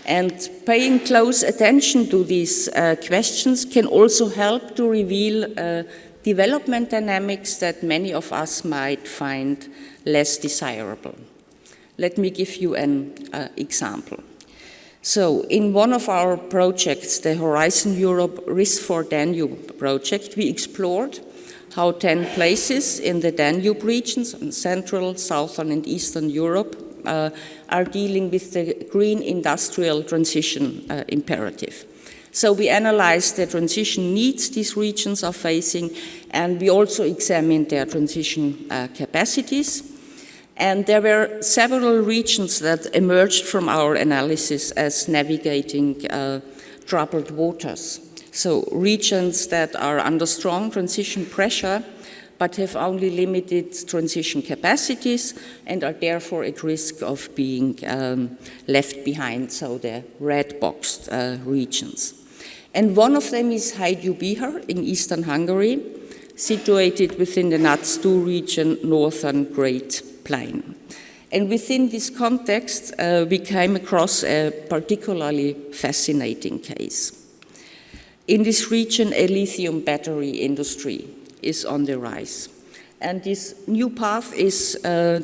And paying close attention to these questions can also help to reveal development dynamics that many of us might find less desirable. Let me give you an example. So in one of our projects, the Horizon Europe Risk for Danube project, we explored how 10 places in the Danube regions in Central, Southern and Eastern Europe are dealing with the green industrial transition imperative. So we analyzed the transition needs these regions are facing, and we also examined their transition capacities. And there were several regions that emerged from our analysis as navigating troubled waters. So regions that are under strong transition pressure, but have only limited transition capacities and are therefore at risk of being left behind, so the red-boxed regions. And one of them is Hajdú-Bihar in eastern Hungary, situated within the NUTS 2 region, Northern Great Plain. And within this context, we came across a particularly fascinating case. In this region, a lithium battery industry is on the rise. And this new path is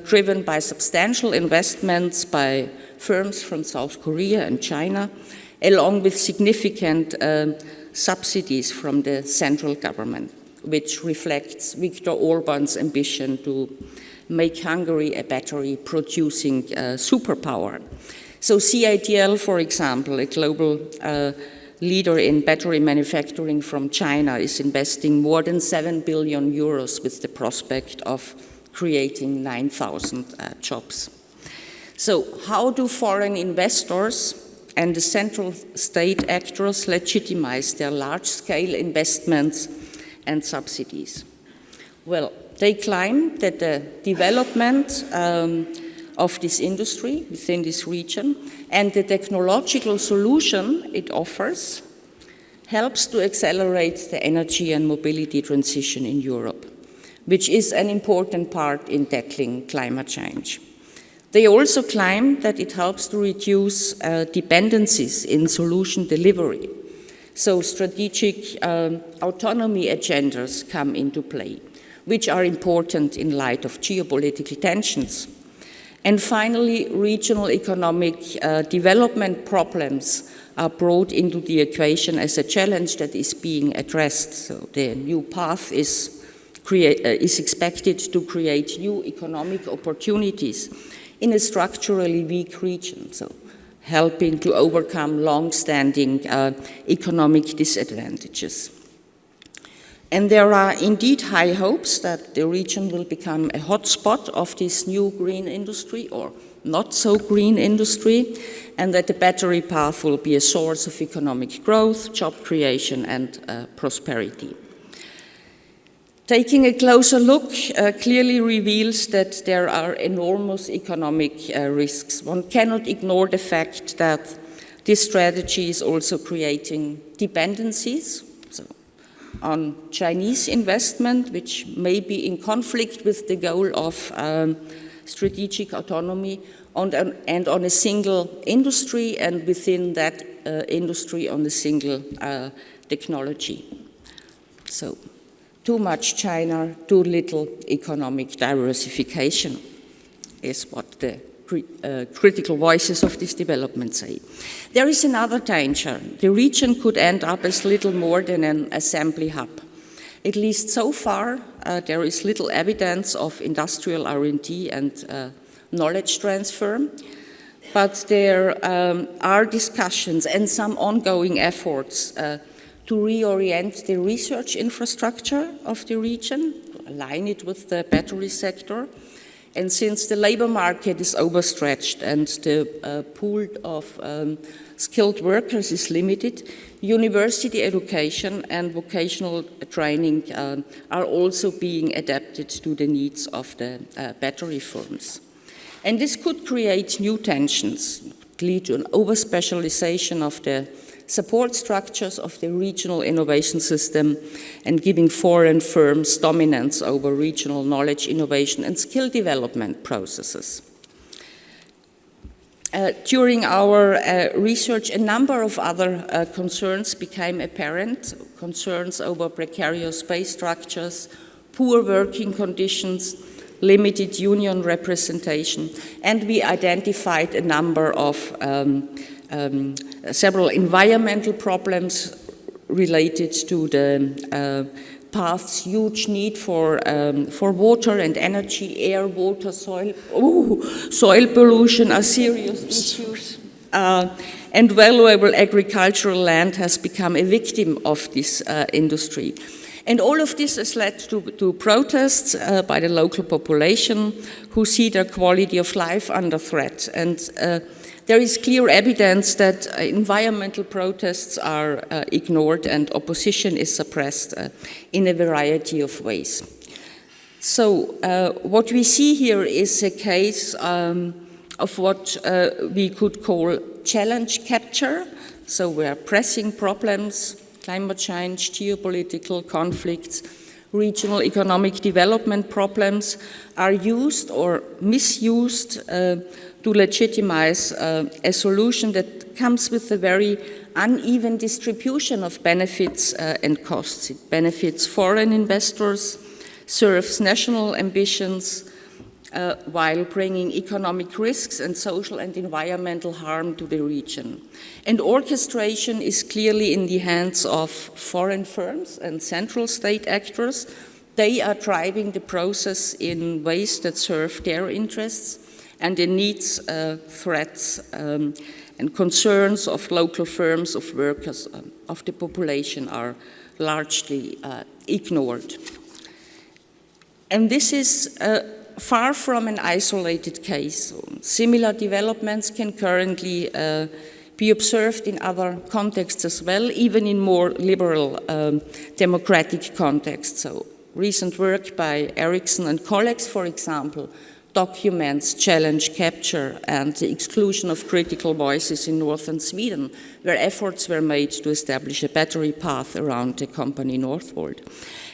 driven by substantial investments by firms from South Korea and China, along with significant subsidies from the central government, which reflects Viktor Orban's ambition to make Hungary a battery-producing superpower. So CATL, for example, a global leader in battery manufacturing from China, is investing more than 7 billion euros with the prospect of creating 9,000 jobs. So how do foreign investors and the central state actors legitimize their large-scale investments and subsidies? Well, they claim that the development of this industry within this region and the technological solution it offers helps to accelerate the energy and mobility transition in Europe, which is an important part in tackling climate change. They also claim that it helps to reduce dependencies in solution delivery. So strategic autonomy agendas come into play, which are important in light of geopolitical tensions. And finally, regional economic development problems are brought into the equation as a challenge that is being addressed. So the new path is expected to create new economic opportunities in a structurally weak region, so helping to overcome long-standing economic disadvantages. And there are indeed high hopes that the region will become a hotspot of this new green industry or not so green industry, and that the battery path will be a source of economic growth, job creation, and prosperity. Taking a closer look clearly reveals that there are enormous economic risks. One cannot ignore the fact that this strategy is also creating dependencies on Chinese investment, which may be in conflict with the goal of strategic autonomy, and on a single industry, and within that industry on a single technology. So, too much China, too little economic diversification is what the critical voices of this development say. There is another danger. The region could end up as little more than an assembly hub. At least so far, there is little evidence of industrial R&D and knowledge transfer, but there are discussions and some ongoing efforts to reorient the research infrastructure of the region, to align it with the battery sector. And since the labor market is overstretched and the pool of skilled workers is limited, university education and vocational training are also being adapted to the needs of the battery firms. And this could create new tensions, lead to an over-specialization of the support structures of the regional innovation system, and giving foreign firms dominance over regional knowledge, innovation, and skill development processes. During our research, a number of other concerns became apparent, concerns over precarious pay structures, poor working conditions, limited union representation, and we identified a number of several environmental problems related to the path's huge need for water and energy, air, water, soil. Soil pollution are serious issues. And valuable agricultural land has become a victim of this industry. And all of this has led to protests by the local population who see their quality of life under threat. And there is clear evidence that environmental protests are ignored and opposition is suppressed in a variety of ways. So what we see here is a case of what we could call challenge capture. So where pressing problems, climate change, geopolitical conflicts, regional economic development problems are used or misused to legitimize a solution that comes with a very uneven distribution of benefits and costs. It benefits foreign investors, serves national ambitions, while bringing economic risks and social and environmental harm to the region. And orchestration is clearly in the hands of foreign firms and central state actors. They are driving the process in ways that serve their interests, and the needs, threats, and concerns of local firms, of workers, of the population are largely ignored. And this is far from an isolated case. Similar developments can currently be observed in other contexts as well, even in more liberal democratic contexts. So recent work by Eriksson and colleagues, for example, documents challenge capture and the exclusion of critical voices in northern Sweden, where efforts were made to establish a battery path around the company Northvolt.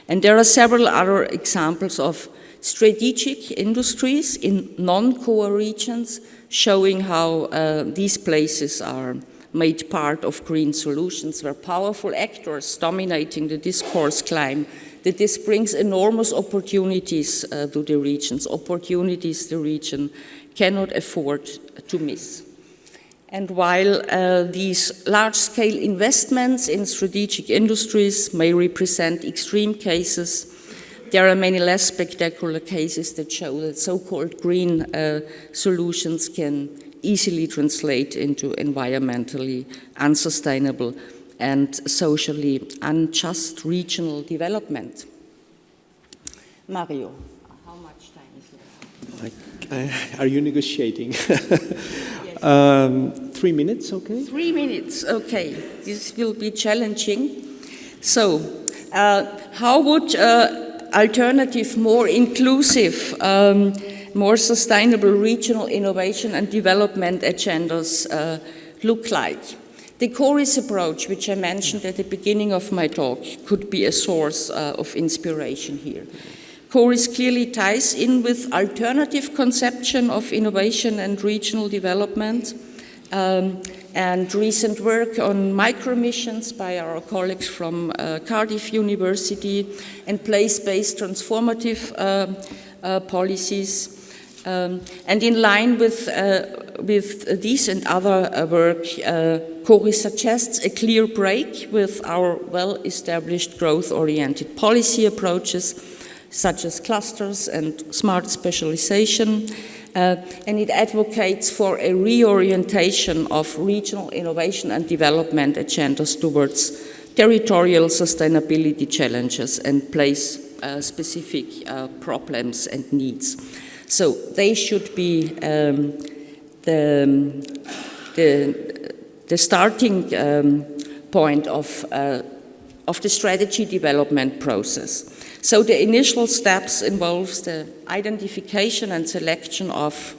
And there are several other examples of strategic industries in non-core regions, showing how these places are made part of green solutions, where powerful actors dominating the discourse claim that this brings enormous opportunities to the regions, opportunities the region cannot afford to miss. And while these large-scale investments in strategic industries may represent extreme cases, there are many less spectacular cases that show that so-called green solutions can easily translate into environmentally unsustainable and socially unjust regional development. Mario, how much time is left? Are you negotiating? Yes. 3 minutes, okay? 3 minutes, okay. This will be challenging. So, how would alternative, more inclusive, more sustainable regional innovation and development agendas look like? The CORIS approach, which I mentioned at the beginning of my talk, could be a source of inspiration here. CORIS clearly ties in with alternative conception of innovation and regional development, and recent work on micro-missions by our colleagues from Cardiff University and place-based transformative policies. And in line with these and other work, CORIS suggests a clear break with our well-established growth-oriented policy approaches, such as clusters and smart specialization, and it advocates for a reorientation of regional innovation and development agendas towards territorial sustainability challenges and place-specific problems and needs. So they should be the starting point of the strategy development process. So the initial steps involves the identification and selection of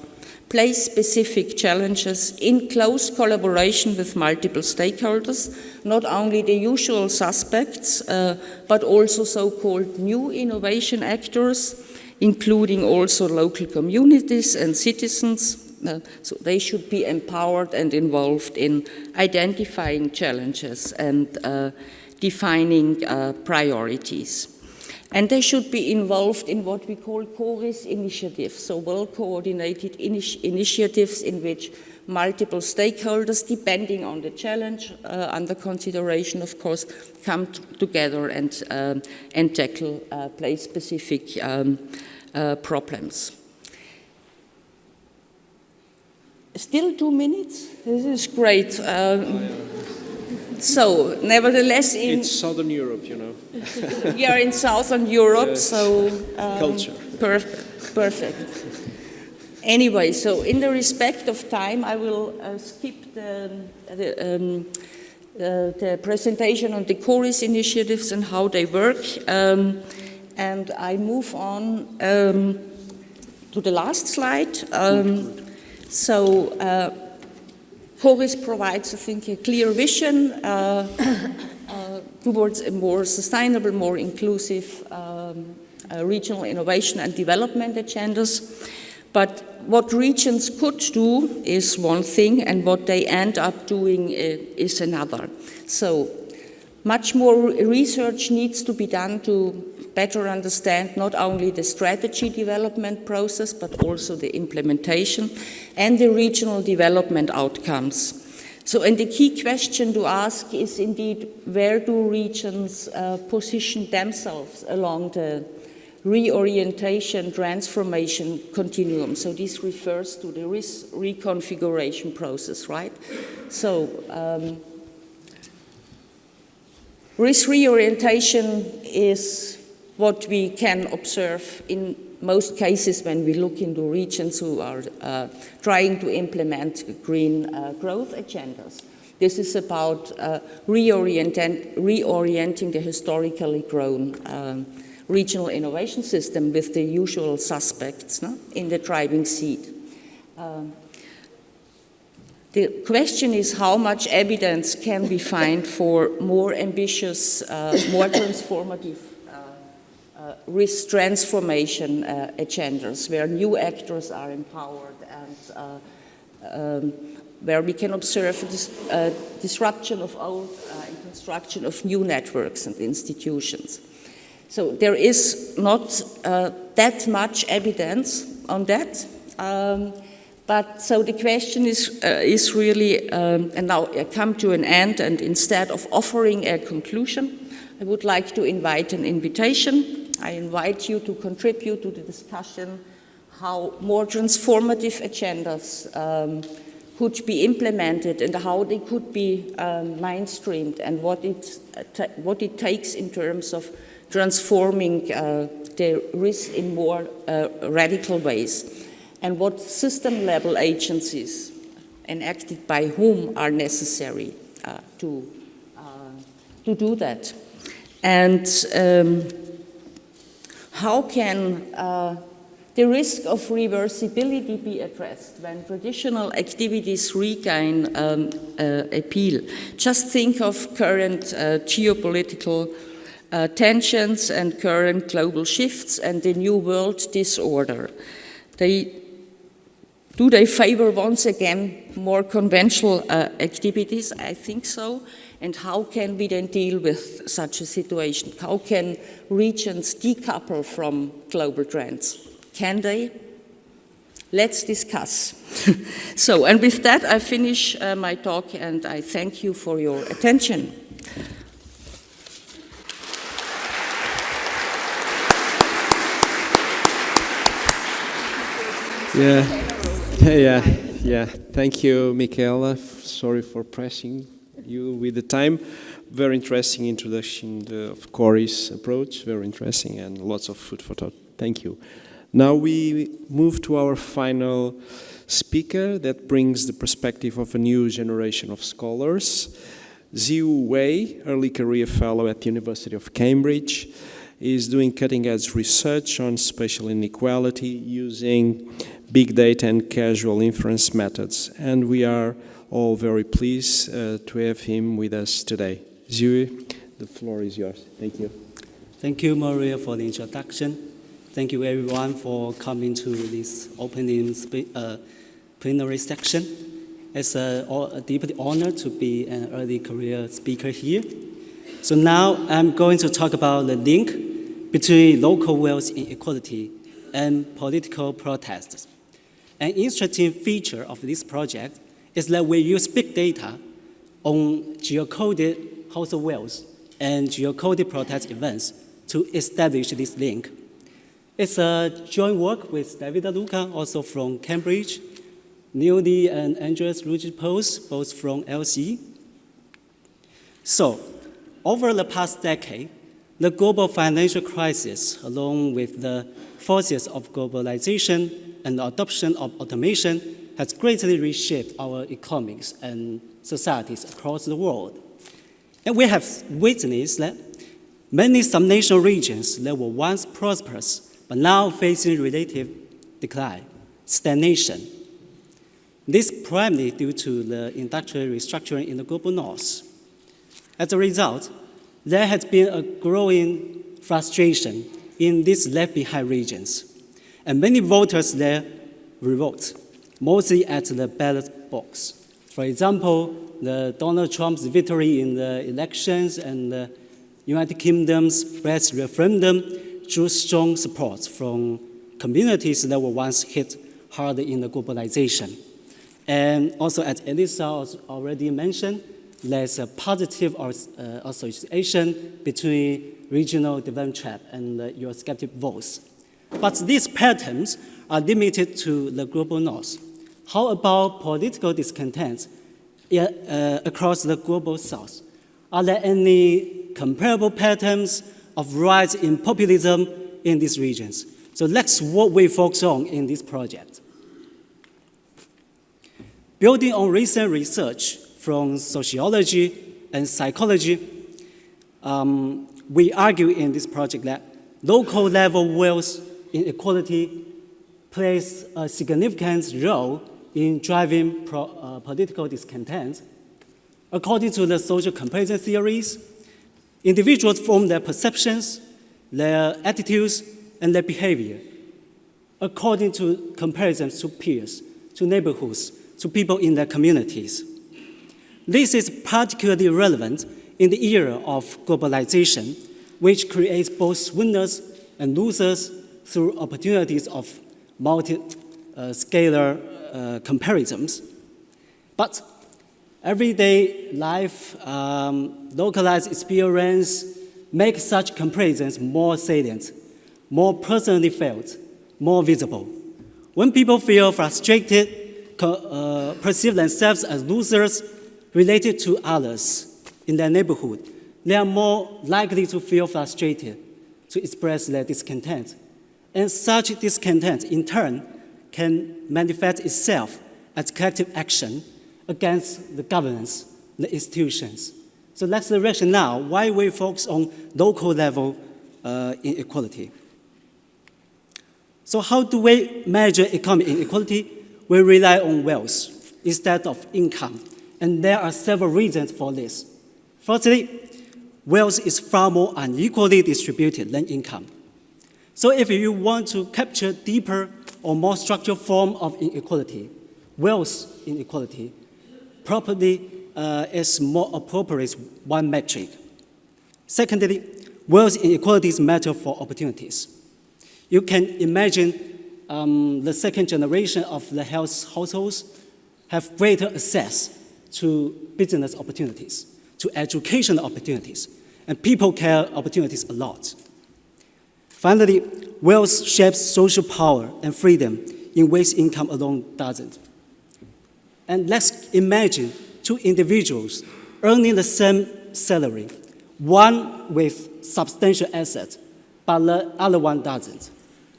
place-specific challenges in close collaboration with multiple stakeholders, not only the usual suspects, but also so-called new innovation actors, including also local communities and citizens. So they should be empowered and involved in identifying challenges and defining priorities. And they should be involved in what we call CORIS initiatives, so well-coordinated initiatives in which multiple stakeholders, depending on the challenge under consideration, of course, come together and tackle place-specific problems. Still 2 minutes? This is great. So, nevertheless, it's Southern Europe, you know. We are in Southern Europe, so culture. Perfect. Anyway, so in the respect of time, I will skip the presentation on the CORIS initiatives and how they work, and I move on to the last slide. CORIS provides, I think, a clear vision towards a more sustainable, more inclusive regional innovation and development agendas. But what regions could do is one thing, and what they end up doing is another. So much more research needs to be done to better understand not only the strategy development process, but also the implementation and the regional development outcomes. So, and the key question to ask is indeed, where do regions position themselves along the reorientation, transformation continuum? So this refers to the risk reconfiguration process, right? So, risk reorientation is what we can observe in most cases when we look into regions who are trying to implement green growth agendas. This is about reorienting the historically grown regional innovation system with the usual suspects in the driving seat. The question is, how much evidence can we find for more ambitious, more transformative risk transformation agendas, where new actors are empowered and where we can observe this disruption of old and construction of new networks and institutions. So there is not that much evidence on that, but so the question is really, and now I come to an end, and instead of offering a conclusion, I would like to invite an invitation. I invite you to contribute to the discussion how more transformative agendas could be implemented and how they could be mainstreamed, and what it takes in terms of transforming the risk in more radical ways, and what system-level agencies enacted by whom are necessary to do that. And how can the risk of reversibility be addressed when traditional activities regain appeal? Just think of current geopolitical tensions and current global shifts and the new world disorder. Do they favor once again more conventional activities? I think so. And how can we then deal with such a situation? How can regions decouple from global trends? Can they? Let's discuss. So, and with that, I finish my talk, and I thank you for your attention. Yeah. Thank you, Michaela. Sorry for pressing you with the time. Very interesting introduction of Corey's approach. Very interesting, and lots of food for thought. Thank you. Now we move to our final speaker that brings the perspective of a new generation of scholars. Zhiwu, early career fellow at the University of Cambridge, is doing cutting-edge research on spatial inequality using big data and causal inference methods. And we are all very pleased to have him with us today. Zhiwu, the floor is yours. Thank you. Thank you, Maria, for the introduction. Thank you, everyone, for coming to this opening plenary section. It's a deeply honored to be an early career speaker here. So now I'm going to talk about the link between local wealth inequality and political protests. An interesting feature of this project is that we use big data on geocoded household wealth and geocoded protest events to establish this link. It's a joint work with Davida Luca, also from Cambridge, Neil Lee and Andreas Rugipos, both from LSE. So, over the past decade, the global financial crisis, along with the forces of globalization and the adoption of automation, has greatly reshaped our economies and societies across the world. And we have witnessed that many subnational regions that were once prosperous but now facing relative decline, stagnation. This primarily due to the industrial restructuring in the global north. As a result, there has been a growing frustration in these left-behind regions, and many voters there revolt, mostly at the ballot box. For example, the Donald Trump's victory in the elections and the United Kingdom's Brexit referendum drew strong support from communities that were once hit hard in the globalization. And also, as Elisa already mentioned, there's a positive association between regional development trap and Eurosceptic votes. But these patterns are limited to the global north. How about political discontent across the global south? Are there any comparable patterns of rise in populism in these regions? So that's what we focus on in this project. Building on recent research from sociology and psychology, we argue in this project that local level wealth inequality plays a significant role in driving political discontent. According to the social comparison theories, individuals form their perceptions, their attitudes, and their behavior according to comparisons to peers, to neighborhoods, to people in their communities. This is particularly relevant in the era of globalization, which creates both winners and losers through opportunities of multi-scalar comparisons. But everyday life, localized experience make such comparisons more salient, more personally felt, more visible. When people feel frustrated, perceive themselves as losers related to others in their neighborhood, they are more likely to feel frustrated, to express their discontent. And such discontent, in turn, can manifest itself as collective action against the governance, the institutions. So that's the rationale why we focus on local level inequality. So how do we measure economic inequality? We rely on wealth instead of income. And there are several reasons for this. Firstly, wealth is far more unequally distributed than income. So if you want to capture deeper or more structural form of inequality, wealth inequality, probably is more appropriate one metric. Secondly, wealth inequalities matter for opportunities. You can imagine the second generation of the households have greater access to business opportunities, to education opportunities, and people care opportunities a lot. Finally, wealth shapes social power and freedom in ways income alone doesn't. And let's imagine two individuals earning the same salary, one with substantial assets, but the other one doesn't.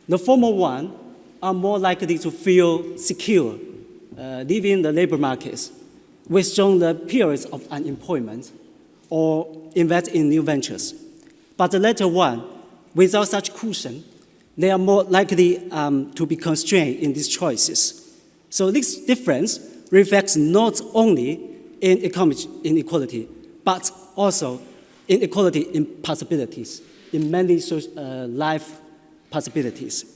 The former one are more likely to feel secure leaving the labor markets, withdraw the periods of unemployment, or invest in new ventures. But the latter one, without such cushion, they are more likely to be constrained in these choices. So this difference reflects not only in economic inequality, but also inequality in possibilities, in many life possibilities.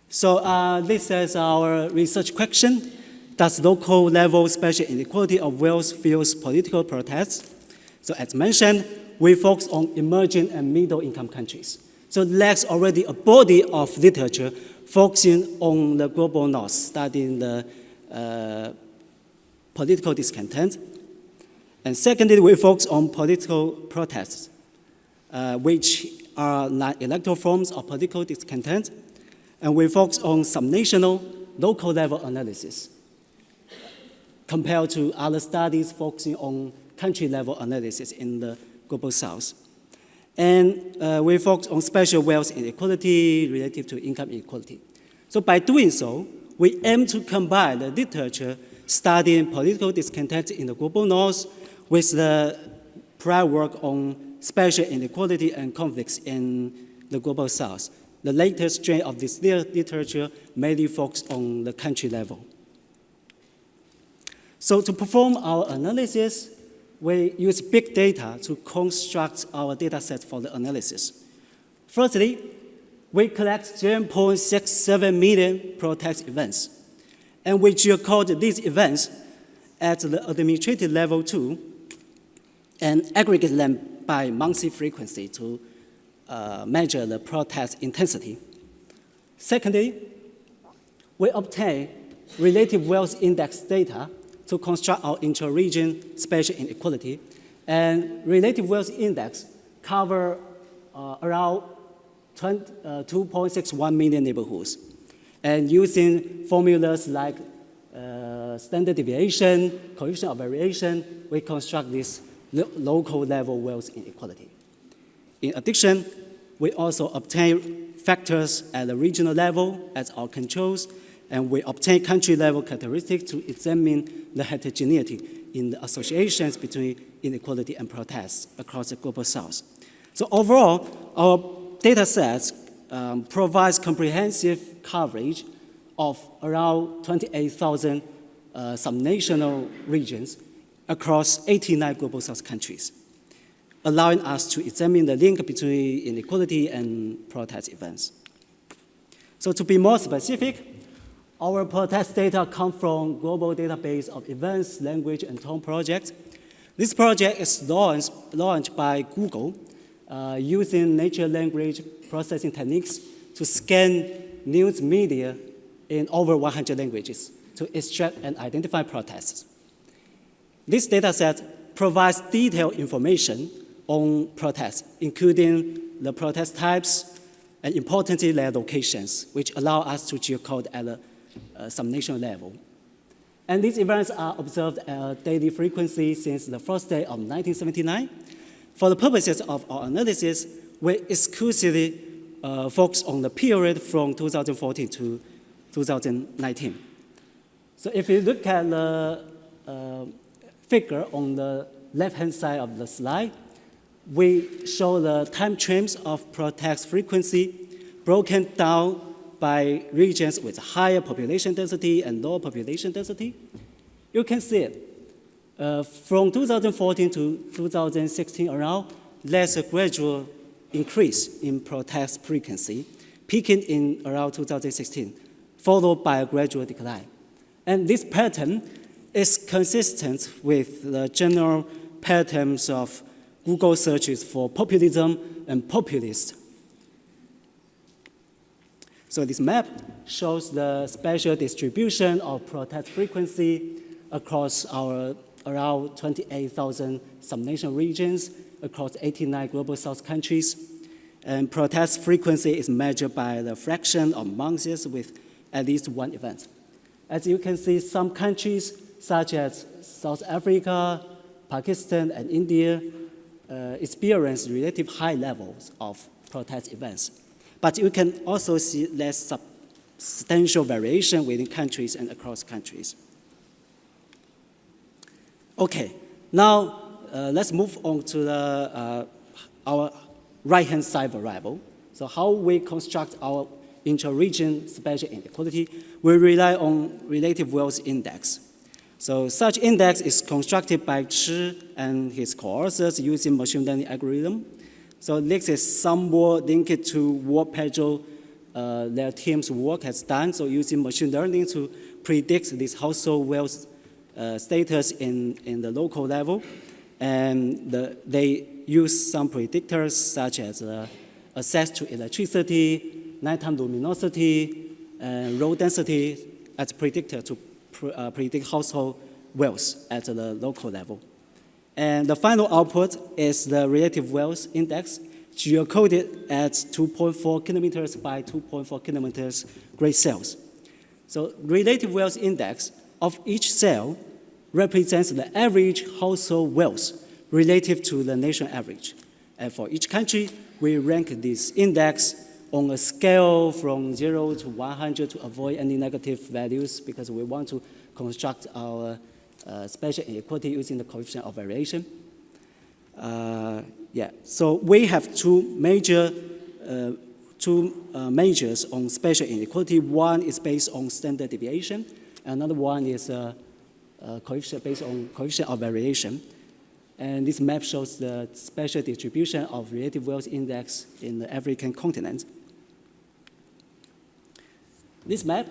So this is our research question. Does local level spatial inequality of wealth fuel political protests? So as mentioned, we focus on emerging and middle income countries. So there's already a body of literature focusing on the global north, studying the political discontent. And secondly, we focus on political protests, which are non-electoral forms of political discontent. And we focus on subnational, local level analysis, compared to other studies focusing on country level analysis in the global south. And we focus on spatial wealth inequality relative to income inequality. So by doing so, we aim to combine the literature studying political discontent in the global north with the prior work on spatial inequality and conflicts in the global south. The latest strain of this literature mainly focuses on the country level. So to perform our analysis, we use big data to construct our data set for the analysis. Firstly, we collect 0.67 million protest events, and we geocode these events at the administrative level too, and aggregate them by monthly frequency to measure the protest intensity. Secondly, we obtain relative wealth index data to construct our intra-region spatial inequality, and relative wealth index cover around 2.61 million neighborhoods. And using formulas like standard deviation, coefficient of variation, we construct this local level wealth inequality. In addition, we also obtain factors at the regional level as our controls, and we obtain country-level characteristics to examine the heterogeneity in the associations between inequality and protests across the global south. So overall, our data sets provides comprehensive coverage of around 28,000 subnational regions across 89 global south countries, allowing us to examine the link between inequality and protest events. So to be more specific, our protest data come from global database of events, language, and tone project. This project is launched by Google using natural language processing techniques to scan news media in over 100 languages to extract and identify protests. This dataset provides detailed information on protests, including the protest types and importantly their locations, which allow us to geocode at a subnational level. And these events are observed at daily frequency since the first day of 1979. For the purposes of our analysis, we exclusively focus on the period from 2014 to 2019. So if you look at the figure on the left-hand side of the slide, we show the time frames of protest frequency broken down by regions with higher population density and lower population density. You can see it. From 2014 to 2016 around, there's a gradual increase in protest frequency, peaking in around 2016, followed by a gradual decline. And this pattern is consistent with the general patterns of Google searches for populism and populist. So this map shows the spatial distribution of protest frequency across our around 28,000 subnational regions across 89 global south countries. And protest frequency is measured by the fraction of months with at least one event. As you can see, some countries such as South Africa, Pakistan, and India experience relative high levels of protest events. But you can also see less substantial variation within countries and across countries. Okay, now let's move on to our right-hand side variable. So how we construct our intra-region spatial inequality, we rely on relative wealth index. So such index is constructed by Chi and his co-authors using machine learning algorithm. So this is somewhat linked to what Pedro, their team's work has done. So using machine learning to predict this household wealth status in the local level. And they use some predictors such as access to electricity, nighttime luminosity, and road density as predictor to predict household wealth at the local level. And the final output is the relative wealth index, geocoded at 2.4 kilometers by 2.4 kilometers gray cells. So relative wealth index of each cell represents the average household wealth relative to the national average. And for each country, we rank this index on a scale from 0 to 100 to avoid any negative values because we want to construct our spatial inequality using the coefficient of variation. So we have two measures on spatial inequality. One is based on standard deviation. Another one is coefficient based on coefficient of variation. And this map shows the spatial distribution of relative wealth index in the African continent. This map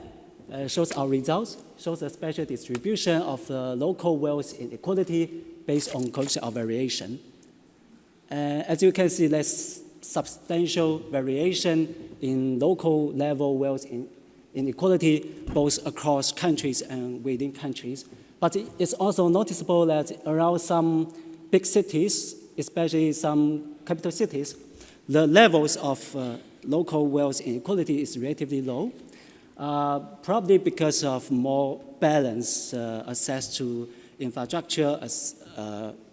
shows our results, shows the spatial distribution of the local wealth inequality based on coefficient of variation. As you can see, there's substantial variation in local level wealth inequality, both across countries and within countries. But it's also noticeable that around some big cities, especially some capital cities, the levels of local wealth inequality is relatively low, probably because of more balanced access to infrastructure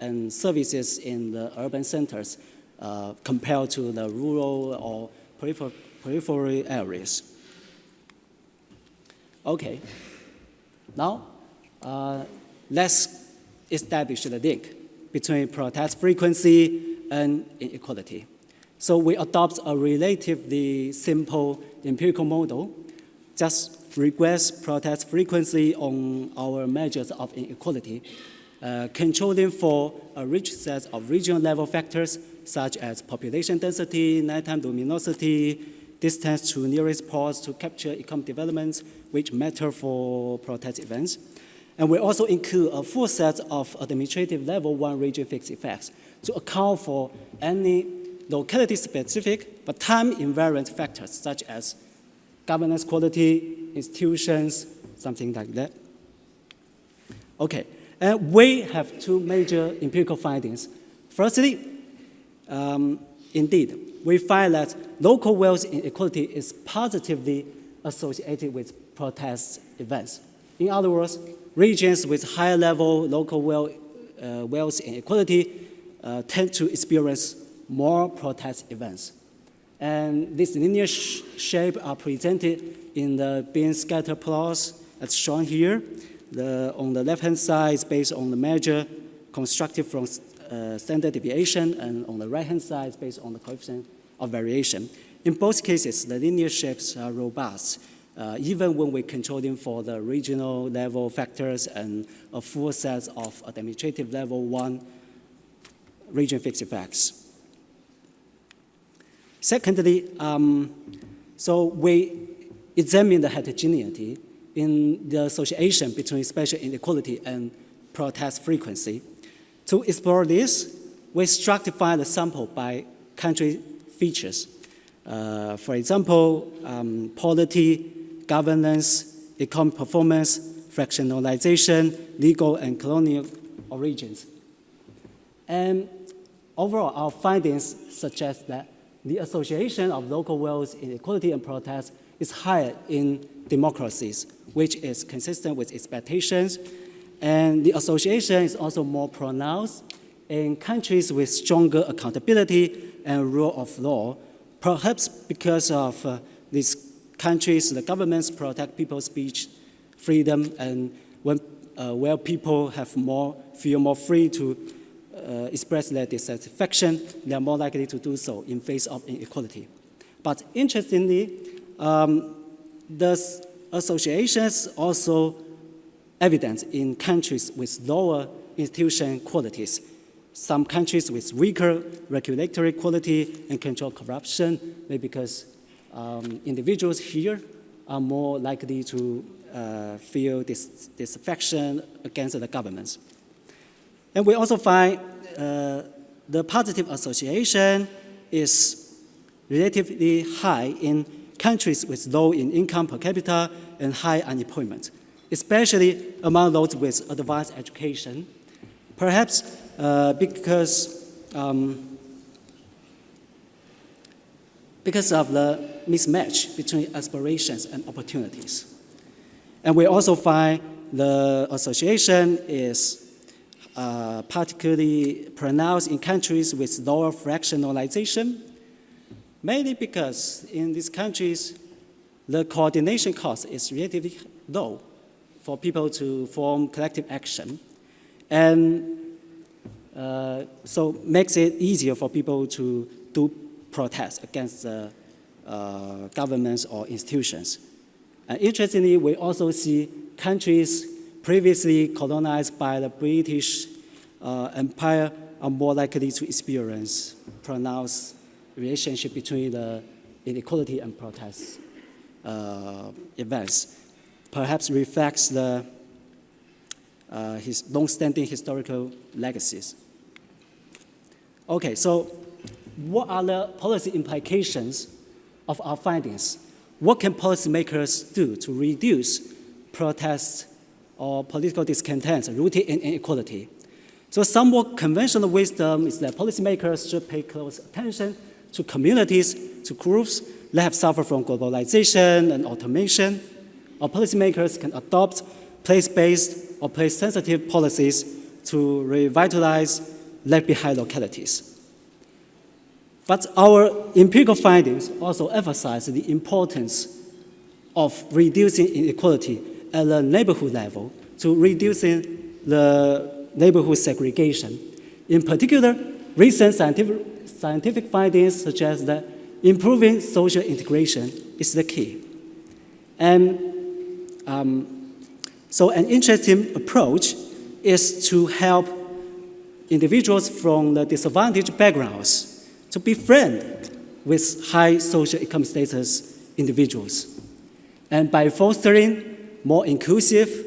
and services in the urban centers compared to the rural or peripheral areas. Okay, now let's establish the link between protest frequency and inequality. So we adopt a relatively simple empirical model, just regress protest frequency on our measures of inequality, controlling for a rich set of regional level factors such as population density, nighttime luminosity, distance to nearest ports to capture economic developments which matter for protest events. And we also include a full set of administrative level 1 region fixed effects to account for any locality-specific but time-invariant factors such as governance quality, institutions, something like that. Okay, and we have two major empirical findings. Firstly, indeed, we find that local wealth inequality is positively associated with protest events. In other words, regions with higher level local wealth inequality tend to experience more protest events. And this linear shape are presented in the bin scatter plots as shown here. On the left-hand side is based on the measure constructed from standard deviation, and on the right-hand side is based on the coefficient of variation. In both cases, the linear shapes are robust, even when we control them for the regional level factors and a full set of administrative level 1 region fixed effects. Secondly, so we examine the heterogeneity in the association between spatial inequality and protest frequency. To explore this, we stratify the sample by country features. For example, polity, governance, economic performance, fractionalization, legal and colonial origins. And overall, our findings suggest that the association of local wealth inequality and protest is higher in democracies, which is consistent with expectations. And the association is also more pronounced in countries with stronger accountability and rule of law, perhaps because of these countries, the governments protect people's speech freedom, and where people feel more free to express their dissatisfaction, they are more likely to do so in face of inequality. But interestingly, the associations also evident in countries with lower institution qualities. Some countries with weaker regulatory quality and control corruption, maybe because individuals here are more likely to feel disaffection against the governments. And we also find the positive association is relatively high in countries with low in income per capita and high unemployment, especially among those with advanced education, perhaps because of the mismatch between aspirations and opportunities. And we also find the association is particularly pronounced in countries with lower fractionalization, mainly because in these countries, the coordination cost is relatively low for people to form collective action. And so makes it easier for people to do protests against the governments or institutions. And interestingly, we also see countries previously colonized by the British Empire are more likely to experience pronounced relationship between the inequality and protests. events, perhaps reflects his long-standing historical legacies. Okay, so what are the policy implications of our findings? What can policymakers do to reduce protests or political discontents rooted in inequality? So somewhat conventional wisdom is that policymakers should pay close attention to communities, to groups that have suffered from globalization and automation. Or policymakers can adopt place-based or place-sensitive policies to revitalize left-behind localities. But our empirical findings also emphasize the importance of reducing inequality at the neighborhood level to reducing the neighborhood segregation. In particular, recent scientific findings suggest that improving social integration is the key. And so an interesting approach is to help individuals from the disadvantaged backgrounds to befriend with high socioeconomic status individuals. And by fostering more inclusive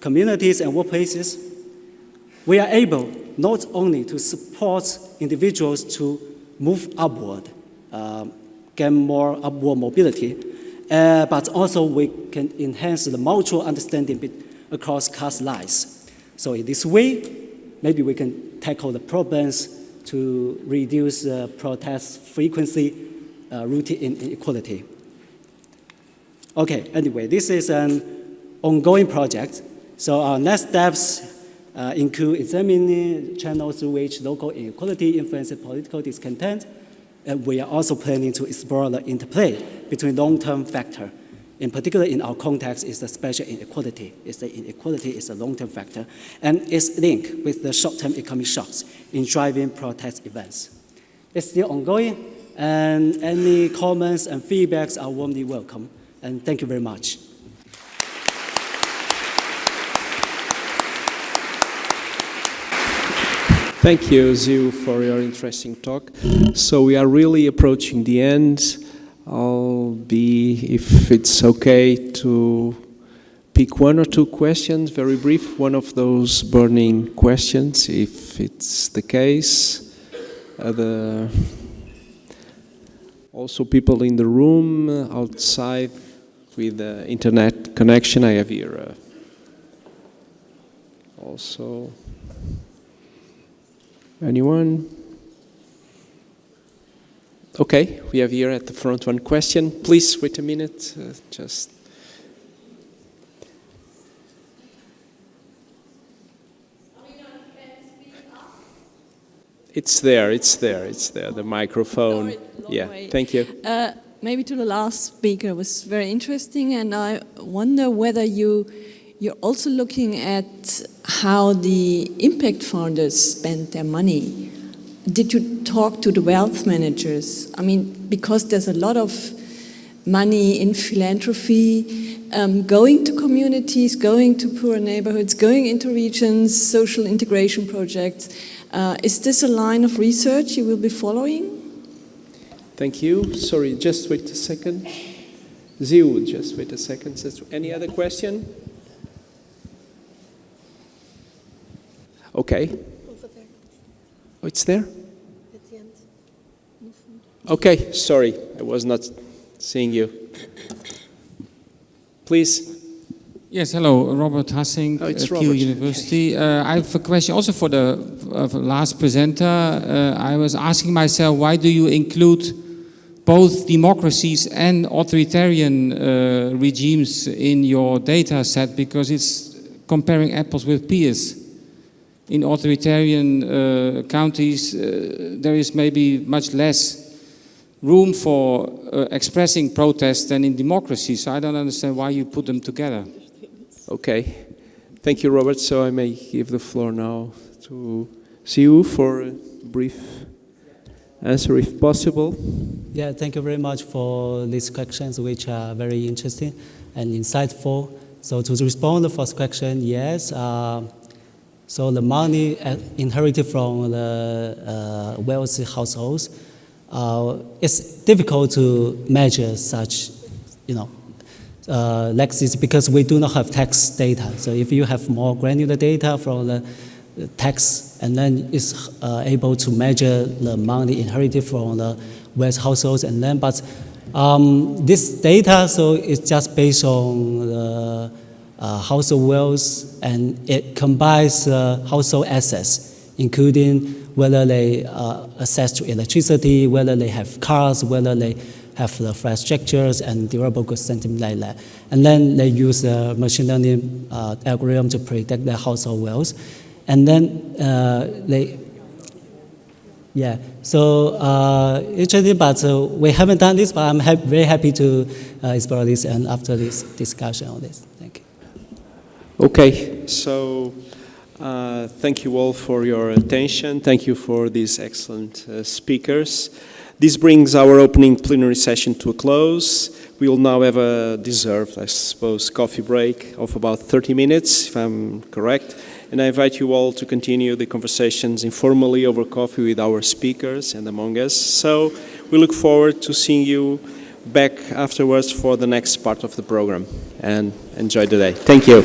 communities and workplaces, we are able not only to support individuals to move upward, gain more upward mobility, but also we can enhance the mutual understanding across caste lines. So in this way, maybe we can tackle the problems to reduce protest frequency rooted in inequality. Okay, anyway, this is an ongoing project. So our next steps include examining channels through which local inequality influences political discontent. And we are also planning to explore the interplay between long-term factor. In particular, in our context, is the spatial inequality. Inequality is a long-term factor, and its link with the short-term economic shocks in driving protest events. It's still ongoing, and any comments and feedbacks are warmly welcome. And thank you very much. Thank you, Zhiwu, for your interesting talk. So we are really approaching the end. I'll be, if it's okay, to pick one or two questions, very brief, one of those burning questions, if it's the case. Also people in the room, outside, with the internet connection. I have here also. Anyone? Okay, we have here at the front one question. Please wait a minute, just. It's there, the microphone. Yeah, thank you. Maybe to the last speaker, was very interesting, and I wonder whether you're also looking at how the impact funders spend their money. Did you talk to the wealth managers? I mean, because there's a lot of money in philanthropy going to communities, going to poor neighborhoods, going into regions, social integration projects. Is this a line of research you will be following? Thank you. Sorry, just wait a second. Zhiwu, just wait a second. Any other question? Okay. Over there. Oh, it's there? At the end. Okay, sorry, I was not seeing you. Please. Yes, hello, Robert Hassing, Kiel University. I have a question also for the last presenter. I was asking myself, why do you include both democracies and authoritarian regimes in your data set? Because it's comparing apples with pears. In authoritarian countries, there is maybe much less room for expressing protest than in democracy. So I don't understand why you put them together. Okay. Thank you, Robert. So I may give the floor now to Zhiwu for a brief answer, if possible. Yeah, thank you very much for these questions, which are very interesting and insightful. So to respond to the first question, yes. So the money inherited from the wealthy households, it's difficult to measure such, lacks is because we do not have tax data. So if you have more granular data from the tax, and then it's able to measure the money inherited from the wealth households, and then but this data, so it's just based on the household wealth, and it combines household assets, including whether they access to electricity, whether they have cars, whether they have the infrastructures and durable goods, something like that. And then they use a machine learning algorithm to predict their household wealth. And then interesting, but we haven't done this, but I'm very happy to explore this and after this discussion on this. Thank you. Okay, so thank you all for your attention. Thank you for these excellent speakers. This brings our opening plenary session to a close. We will now have a deserved, I suppose, coffee break of about 30 minutes, if I'm correct. And I invite you all to continue the conversations informally over coffee with our speakers and among us. So we look forward to seeing you back afterwards for the next part of the program. And enjoy the day. Thank you.